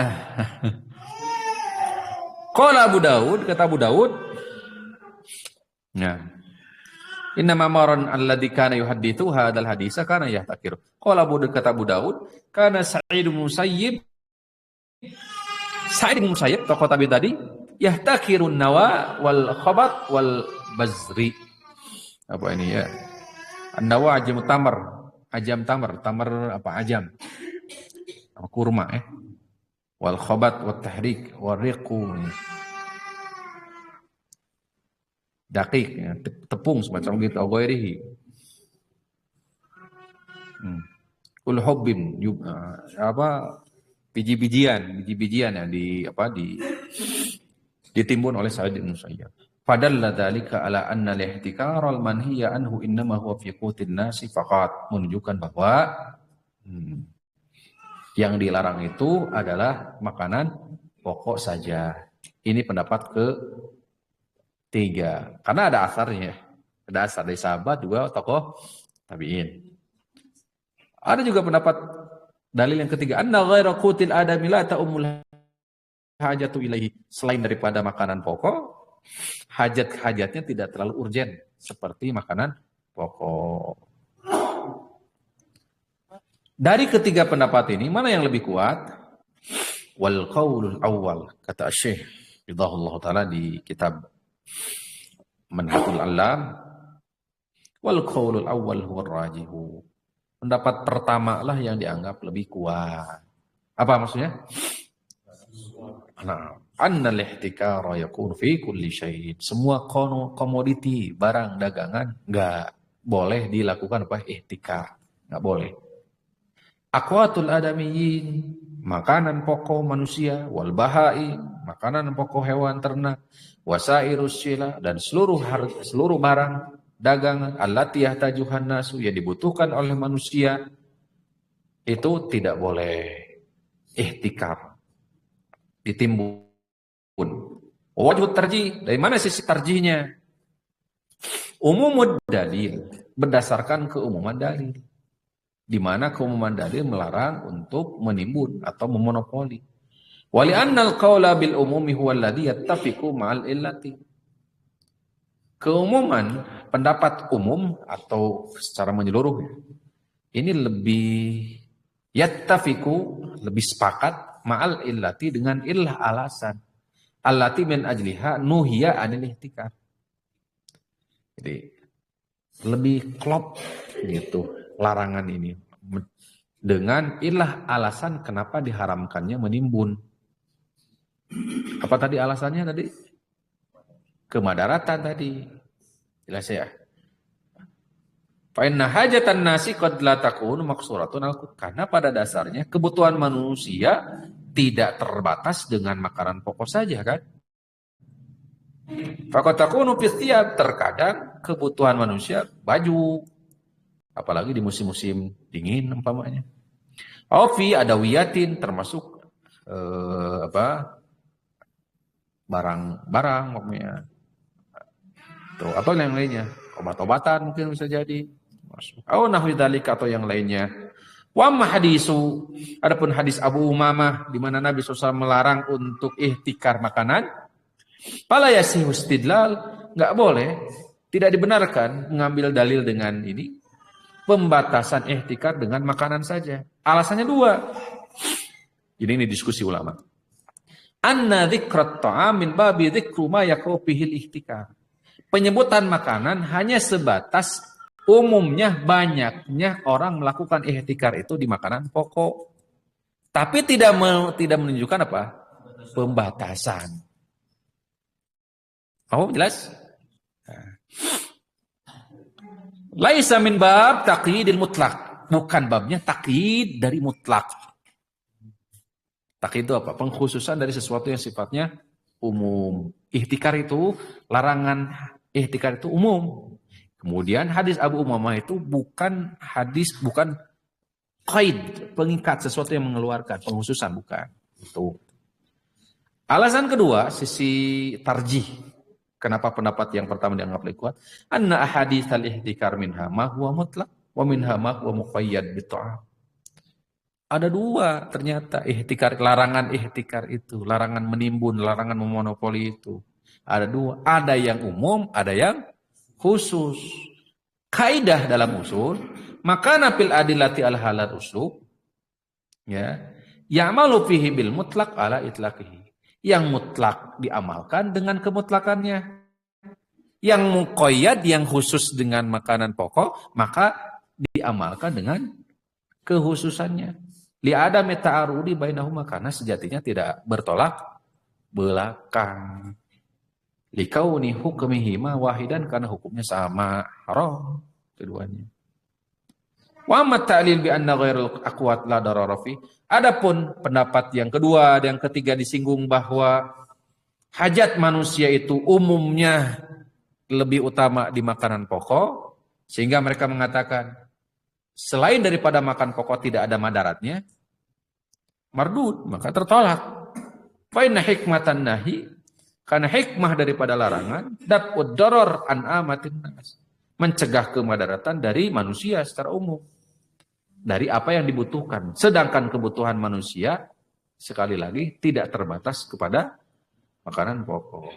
qala Abu Daud, kata Abu Daud, ya. Inna mamaran alladhi kana yuhaddithu hadzal hadisa kana yahtakir. Qala Abu Daud, kata Abu Daud, kana Sa'id bin Musayyib tokoh tabi tadi, yahtakirun nawa wal khabat wal bazri. Apa ini ya? An-nawa ajam tamar apa ajam? Kurma wal khabat wat tahrik wal riqu. Dakik ya, tepung semacam gitu ghairihi. Ul hubbin biji-bijian yang ditimbun oleh Sa'id bin Musayyib. Fadalla dzalika ala anna al-ihtikar al-manhiya anhu innama huwa fi qutin nasi faqat, menunjukkan bahwa yang dilarang itu adalah makanan pokok saja. Ini pendapat ketiga. Karena ada asarnya. Ada asar dari sahabat juga tokoh tabi'in. Ada juga pendapat dalil yang ketiga, anna ghaira qutil adami la ta'umul hajatu ilaihi. Selain daripada makanan pokok, hajat-hajatnya tidak terlalu urgen seperti makanan pokok. Dari ketiga pendapat ini, mana yang lebih kuat? Wal qaulul awwal, kata Syekh ridhahullah taala di kitab Manhatul Alam, wal qaulul awwal huwa rajihu. Pendapat pertama lah yang dianggap lebih kuat. Apa maksudnya? Nah, annal ihtikara yakunu fi kulli syai'in. Semua komoditi, barang dagangan enggak boleh dilakukan ihtikar. Enggak boleh. Aqwatul adamiyyin, makanan pokok manusia, wal bahai, makanan pokok hewan ternak, wasairus syila, dan seluruh barang dagangan allati yahtajuhan nasu, yang dibutuhkan oleh manusia, itu tidak boleh ihtikar, ditimbun. Wajib tarjih, dari mana sisi tarjihnya? Umumud dalil, berdasarkan keumuman dalil. Di mana keumuman dalil melarang untuk menimbun atau memonopoli. Wali annal qaula bil umumi huwa alladhi yattafiqu ma'al illati. Keumuman, pendapat umum atau secara menyeluruh ini lebih yattafiqu, lebih sepakat ma'al illati, dengan illah alasan. Allati min ajliha nuhiya anil ihtikar. Jadi lebih klop gitu larangan ini dengan ilah alasan kenapa diharamkannya menimbun. Apa tadi alasannya tadi? Kemadaratan tadi. Jelas ya. Fa inna hajatan nasi qad la takunu maqsuratun al-qut. Karena pada dasarnya kebutuhan manusia tidak terbatas dengan makanan pokok saja kan? Fa qad takunu fi thiyab, terkadang kebutuhan manusia baju, apalagi di musim-musim dingin umpamanya. Fi adawiyatin, termasuk barang-barang maksudnya. Tuh, atau yang lainnya, obat-obatan mungkin bisa jadi. Nahwi dzalika, atau yang lainnya. Wa hadisu, adapun hadis Abu Umamah di mana Nabi SAW melarang untuk ihtikar makanan, fala yasihu istidlal, enggak boleh, tidak dibenarkan mengambil dalil dengan ini. Pembatasan ihtikar dengan makanan saja. Alasannya dua. Jadi ini diskusi ulama. Anna dzikrat ta'am min babi dzikru ma yaqau bihil ihtikar. Penyebutan makanan hanya sebatas umumnya banyaknya orang melakukan ihtikar itu di makanan pokok. Tapi tidak menunjukkan apa? Pembatasan. Kamu jelas? Laisa min bab taqyidil mutlak. Bukan babnya taqyid dari mutlak. Taqyid itu apa? Pengkhususan dari sesuatu yang sifatnya umum. Ihtikar itu, larangan ihtikar itu umum. Kemudian hadis Abu Umamah itu bukan qaid, pengikat, sesuatu yang mengeluarkan, pengkhususan, bukan. Itu. Alasan kedua, sisi tarjih. Kenapa pendapat yang pertama dianggap lebih kuat? Anna ahaditsal ihtikar minha ma huwa mutlaq. wa minha ma wa muqayyad bit'am. Ada dua ternyata ihtikar, larangan ihtikar itu, larangan menimbun, larangan memonopoli itu. Ada dua, ada yang umum, ada yang khusus. Kaidah dalam usul, maka nafil adilati al halal usul, ya, ya'malu fihi bil mutlaq ala itlaqihi. Yang mutlak diamalkan dengan kemutlakannya. Yang muqayyad, yang khusus dengan makanan pokok, maka diamalkan dengan kekhususannya. Li'adami ta'arudi bainahuma, karena sejatinya tidak bertolak belakang. Likauni hukmihi ma wahidan, karena hukumnya sama, haram keduanya. Wa amma ta'lil bi anna ghairul aqwat la darara fi. Adapun pendapat yang kedua dan yang ketiga disinggung bahwa hajat manusia itu umumnya lebih utama di makanan pokok, sehingga mereka mengatakan selain daripada makan pokok tidak ada madaratnya, mardud, maka tertolak. Fa inna hikmatan nahi, karena hikmah daripada larangan, daf'ud darar an amatin nas, mencegah kemudaratan dari manusia secara umum, dari apa yang dibutuhkan. Sedangkan kebutuhan manusia sekali lagi tidak terbatas kepada makanan pokok.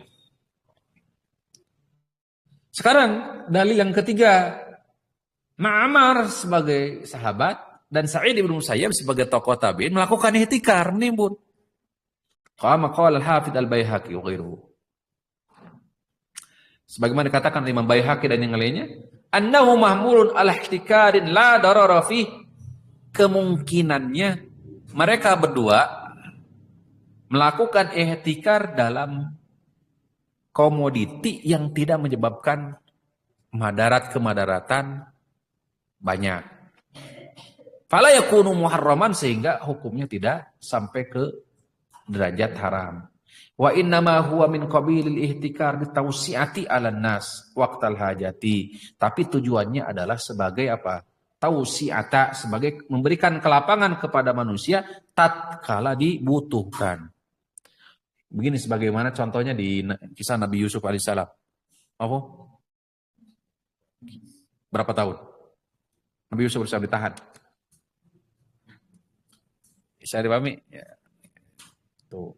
Sekarang dalil yang ketiga, Ma'mar sebagai sahabat dan Sa'id bin Musayyab sebagai tokoh tabi'in melakukan ihtikar, nimbun. Qala al-Hafidz al-Baihaqi wa ghairuhu. Sebagaimana dikatakan Imam Baihaqi dan yang lainnya, annahu mahmulun ala ihtikarin la darara fi. Kemungkinannya mereka berdua melakukan ihtikar dalam komoditi yang tidak menyebabkan kemudaratan banyak. Fala yakunu muharraman, sehingga hukumnya tidak sampai ke derajat haram. Wa innama huwa min qabilil ihtikar bitawsi'ati 'alan nas waqtal hajati. Tapi tujuannya adalah sebagai apa? Tausi'ata, sebagai memberikan kelapangan kepada manusia tatkala dibutuhkan. Begini sebagaimana contohnya di kisah Nabi Yusuf alaihissalam. Apa? Berapa tahun Nabi Yusuf berusaha ditahan? Bisa dipahami? Ya. Tuh.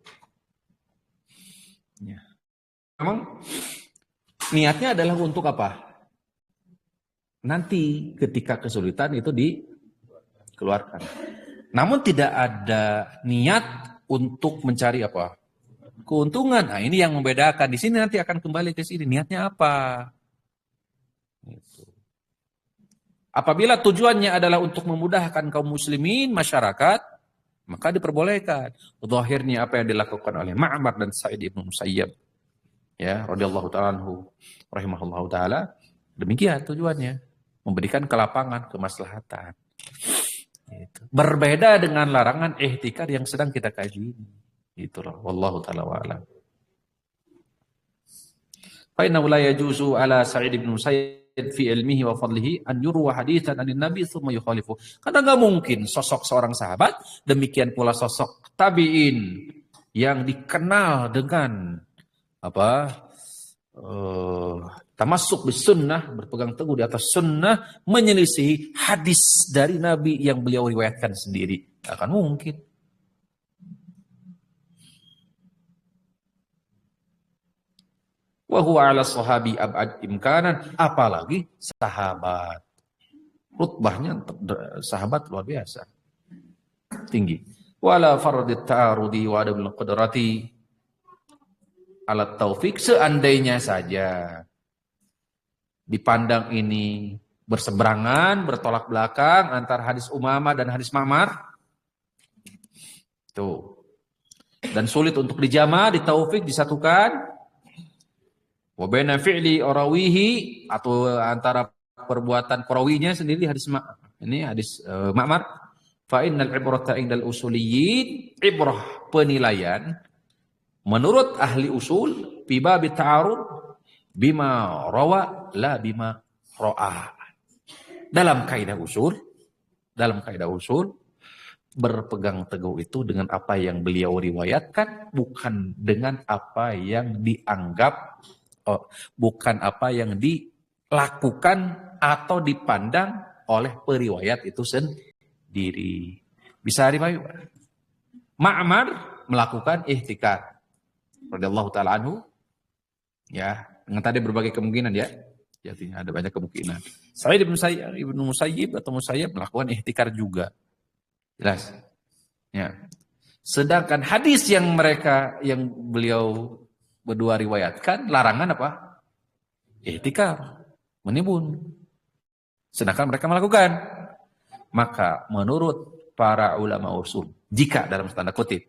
Ya. Memang niatnya adalah untuk apa? Nanti ketika kesulitan itu dikeluarkan. Namun tidak ada niat untuk mencari apa? Keuntungan. Nah, ini yang membedakan. Di sini nanti akan kembali ke sini. Niatnya apa? Gitu. Apabila tujuannya adalah untuk memudahkan kaum muslimin, masyarakat, maka diperbolehkan. Zahirnya apa yang dilakukan oleh Ma'mar dan Sa'id bin Musayyab, ya, radhiyallahu ta'ala anhu, rahimahullahu ta'ala, demikian tujuannya, memberikan kelapangan, kemaslahatan. Gitu. Berbeda dengan larangan ihtikar yang sedang kita kaji. Itulah, wallahu ta'ala wa'alam. Fa innahu la yajuzu ala Sa'id bin Musayyab fi ilmihi wa fadlihi an yurwa hadithan anin nabi thumma yukhalifu. Karena enggak mungkin sosok seorang sahabat, demikian pula sosok tabi'in yang dikenal dengan apa? Tamassuk bis sunnah, berpegang teguh di atas sunnah, menyelisihi hadis dari nabi yang beliau riwayatkan sendiri. Enggak akan mungkin. Wa huwa ala sahabi ab'ad imkanan, apalagi sahabat. Rutbahnya sahabat luar biasa. Tinggi. Wala fardit ta'arudi wa adamul qudrati ala taufik, seandainya saja dipandang ini berseberangan, bertolak belakang antara hadis Umamah dan hadis Ma'mar. Tuh. Dan sulit untuk dijama, ditaufik, disatukan. Wa baina fi'li rawihi, atau antara perbuatan perawinya sendiri hadis Ma'mar. Fa innal ibrata indal usuliyyin, ibrah penilaian menurut ahli usul fi bab ta'arud bima rawa la bima ra'a. Dalam kaidah usul berpegang teguh itu dengan apa yang beliau riwayatkan, bukan dengan apa yang dianggap, bukan apa yang dilakukan atau dipandang oleh periwayat itu sendiri. Bisa riwayat. Ma'mar melakukan ihtikar. Radhiyallahu ta'ala anhu. Ya, dengan tadi berbagai kemungkinan ya. Jadinya ada banyak kemungkinan. Sa'id Ibnu Musayyib atau Musayyib melakukan ihtikar juga. Jelas. Ya. Sedangkan hadis yang beliau berdua riwayatkan larangan apa? Ihtikar, menimbun. Sedangkan mereka melakukan. Maka menurut para ulama usul, jika dalam tanda kutip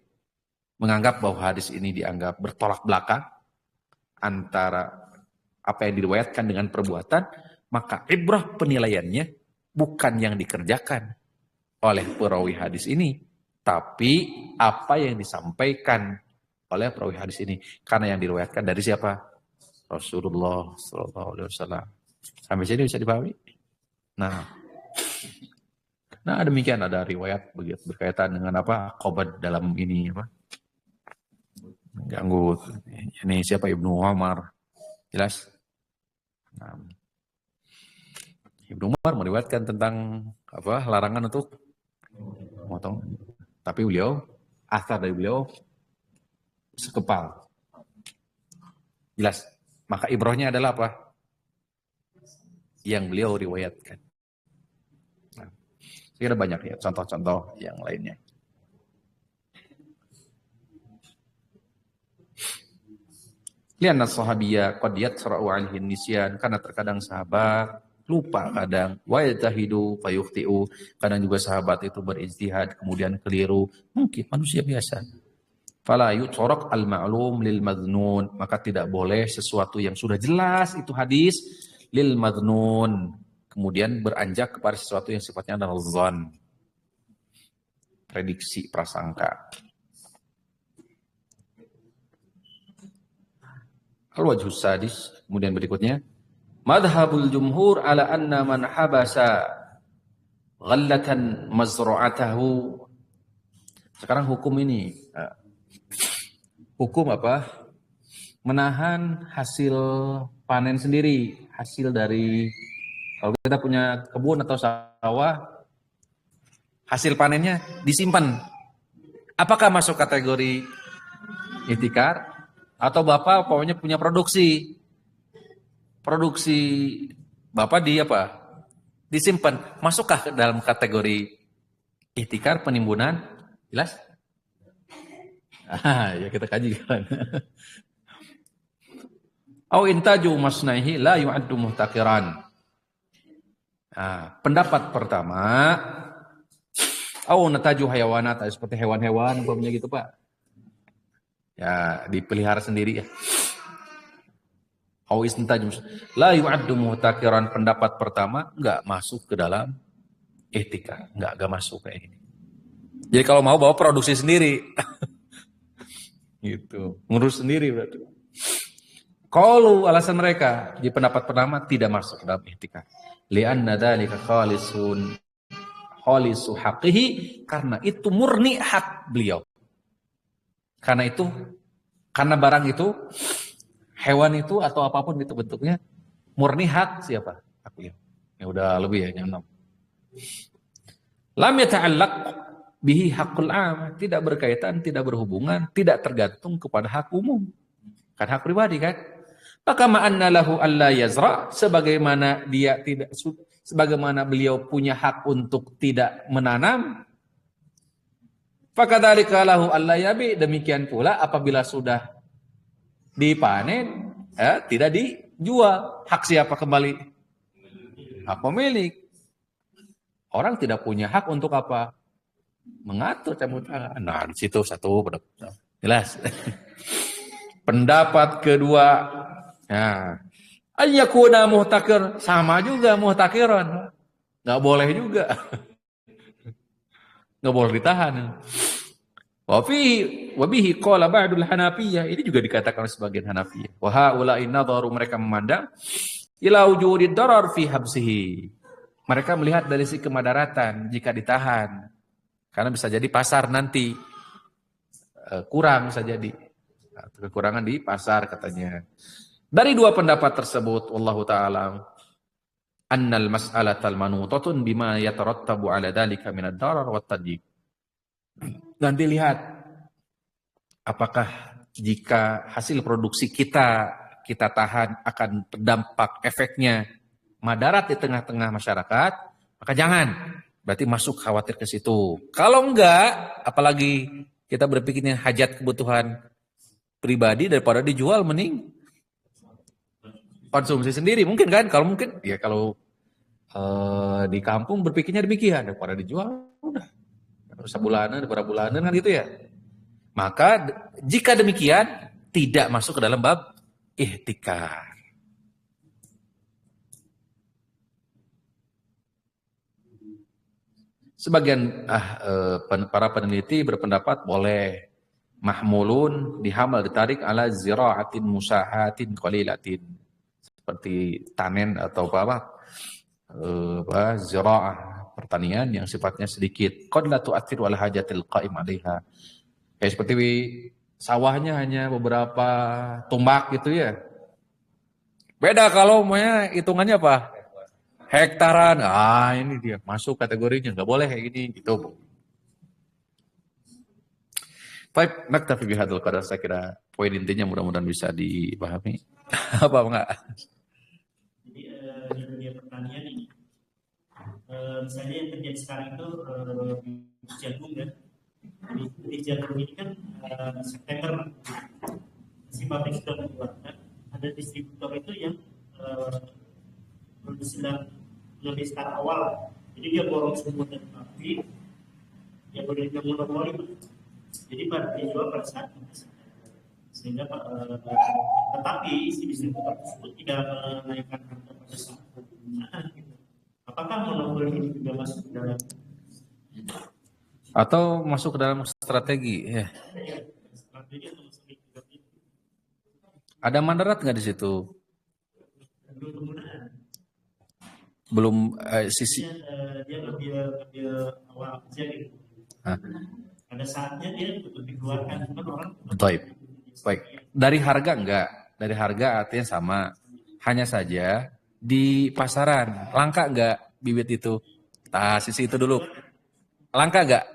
menganggap bahwa hadis ini dianggap bertolak belakang antara apa yang diriwayatkan dengan perbuatan, maka ibrah penilaiannya bukan yang dikerjakan oleh perawi hadis ini, tapi apa yang disampaikan oleh perawi hadis ini. Karena yang diriwayatkan dari siapa? Rasulullah Sallallahu Alaihi Wasallam. Sampai sini bisa dipahami? Nah demikian ada riwayat berkaitan dengan apa? Qobat dalam ini apa? Ganggu. Ini siapa? Ibnu Umar. Jelas? Nah, Ibnu Umar meriwayatkan tentang apa? Larangan untuk memotong. Tapi asar dari beliau sekepal. Jelas. Maka ibrahnya adalah apa? Yang beliau riwayatkan. Nah, kira banyak ya contoh-contoh yang lainnya. Lianna sahabiyya qad yatra'u 'alaihi nisyan, karena terkadang sahabat lupa, kadang wa yatahidu fayukhti'u, kadang juga sahabat itu berijtihad kemudian keliru, mungkin manusia biasa. Fala yutraq al-ma'lum lil madhnun, maka tidak boleh sesuatu yang sudah jelas itu hadis lil madhnun kemudian beranjak kepada sesuatu yang sifatnya adalah dzan, prediksi, prasangka. Al-wajhus sadis, kemudian berikutnya, madhabul jumhur ala anna man habasa ghallatan mazru'atahu. Sekarang hukum ini, hukum apa? Menahan hasil panen sendiri, hasil dari, kalau kita punya kebun atau sawah, hasil panennya disimpan. Apakah masuk kategori ihtikar? Atau Bapak pokoknya punya produksi Bapak disimpan, masukkah ke dalam kategori ihtikar, penimbunan? Jelas? Ya kita kaji kan. Au intaju masnaihi la yu'addu muhtaqiran. Pendapat pertama, au nataju hayawanat, seperti hewan-hewan umpamanya gitu Pak. Ya, dipelihara sendiri ya. Au istintajum la yu'addu muhtaqiran, pendapat pertama enggak masuk ke dalam ihtikar, enggak masuk kayak ini. Jadi kalau mau bawa produksi sendiri. Gitu, ngurus sendiri berarti. Kalau alasan mereka di pendapat pertama tidak masuk ke dalam ihtikar. Li'anna dzalika khalisu haqqihi, karena itu murni hak beliau. Karena barang itu, hewan itu atau apapun itu bentuknya, murni hak siapa? Hak beliau. Ya udah lebih ya, 6. Lam yata'allaq bihi haqqul 'am, tidak berkaitan, tidak berhubungan, tidak tergantung kepada hak umum. Kan hak pribadi kan? Maka ma'anna lahu alla yazra, sebagaimana beliau punya hak untuk tidak menanam, fakadzalika lahu alla yabi, demikian pula apabila sudah dipanen tidak dijual. Hak siapa kembali? Hak pemilik. Orang tidak punya hak untuk apa? Mengatur campur tangan. Nah, di situ satu jelas. Pendapat kedua, ayyakuna muhtakir, sama juga muhtakiran. Enggak boleh juga. Enggak boleh ditahan. Wabihi qala ba'dul Hanafiyah, ini juga dikatakan oleh sebagian Hanafiyah. Wa haula'i nadharu, mereka memandang ila wujudid darar fi habsihi. Mereka melihat dari sisi kemadaratan jika ditahan. Karena bisa jadi pasar nanti kurang, bisa jadi kekurangan di pasar katanya. Dari dua pendapat tersebut, wallahu taala annal mas'alatal manutatun bima yatarattabu ala dhalika minad darar wat tadyiq. Nanti lihat apakah jika hasil produksi kita tahan akan berdampak efeknya madarat di tengah-tengah masyarakat, maka jangan. Berarti masuk khawatir ke situ. Kalau enggak, apalagi kita berpikirnya hajat kebutuhan pribadi daripada dijual, mending konsumsi sendiri. Mungkin kan? Kalau mungkin, ya kalau di kampung berpikirnya demikian, daripada dijual, udah. Sebulanan, daripada bulanan kan gitu ya. Maka jika demikian, tidak masuk ke dalam bab ihtikar. Sebagian para peneliti berpendapat boleh mahmulun dihamal ditarik ala zira'atin musahatin qalilatin, seperti tanen atau apa zira'ah pertanian yang sifatnya sedikit, qad la tu'athiru ala hajatil qa'im 'alaiha. Kayak seperti sawahnya hanya beberapa tumbak gitu ya. Beda kalau hitungannya apa? Hektaran, ini dia masuk kategorinya, nggak boleh kayak gini gitu. Baik, naktafi bihadzal qadar, saya kira poin intinya mudah-mudahan bisa dipahami. Apa enggak? Jadi di dunia pertanian ini, misalnya yang terjadi sekarang itu jagung ya. Jadi di jagung ini kan September si pabrik sudah mengeluarkan, ada distributor itu yang produksi lebih start awal, jadi dia borong semua dari pabrik, dia boleh monopoli, jadi dijual pada saat itu, sehingga tetapi si distributor tersebut tidak menaikkan harga pada saat penggunaan. Gitu. Apakah monopoli ini juga masuk ke dalam atau masuk ke dalam strategi? Ya. Strategi atau masuk ke dalam itu? Ada mandarat nggak di situ? Belum penggunaan. Belum sisi. Dia lebih awal aja gitu. Pada saatnya dia untuk dikeluarkan, cuma orang. Baik. Dari harga enggak? Dari harga artinya sama. Hanya saja di pasaran langka enggak bibit itu? Sisi itu dulu. Langka enggak?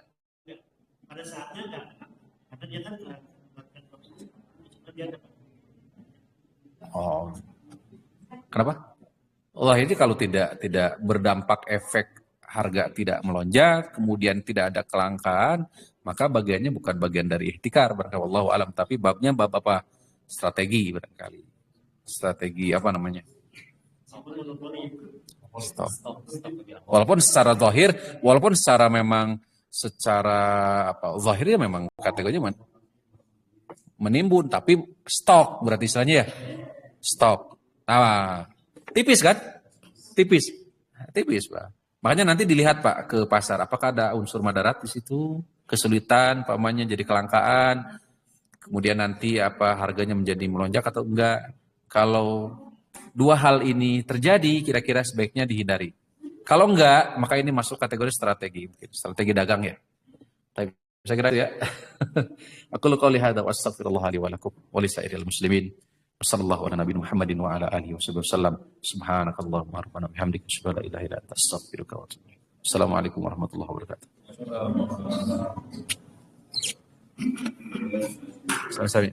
Pada saatnya enggak. Karena dia kan dia dapat. Oh. Kenapa? Allah ini kalau tidak berdampak efek harga tidak melonjak, kemudian tidak ada kelangkaan, maka bagiannya bukan bagian dari ihtikar, wallahu alam, tapi babnya bab apa? Strategi barangkali. Strategi apa namanya? Stop. Walaupun secara memang secara apa? Zahirnya memang kategorinya menimbun, tapi stok berarti istilahnya ya. Stok. Nah, tipis kan? Tipis Pak. Makanya nanti dilihat Pak ke pasar, apakah ada unsur madarat di situ, kesulitan, pamannya jadi kelangkaan, kemudian nanti apa harganya menjadi melonjak atau enggak. Kalau dua hal ini terjadi, kira-kira sebaiknya dihindari. Kalau enggak, maka ini masuk kategori strategi dagang ya. Tapi saya kira ya. Aku qouli hadza wa astaghfirullah li wa lakum wa lisairil muslimin. Sallallahu ala nabiyina Muhammadin wa ala alihi wasallam. Subhanakallahumma rabbana bihamdika asyhadu an la ilaha illa anta astaghfiruka wa atubu ilaik. Assalamualaikum warahmatullahi wabarakatuh. Sama-sama.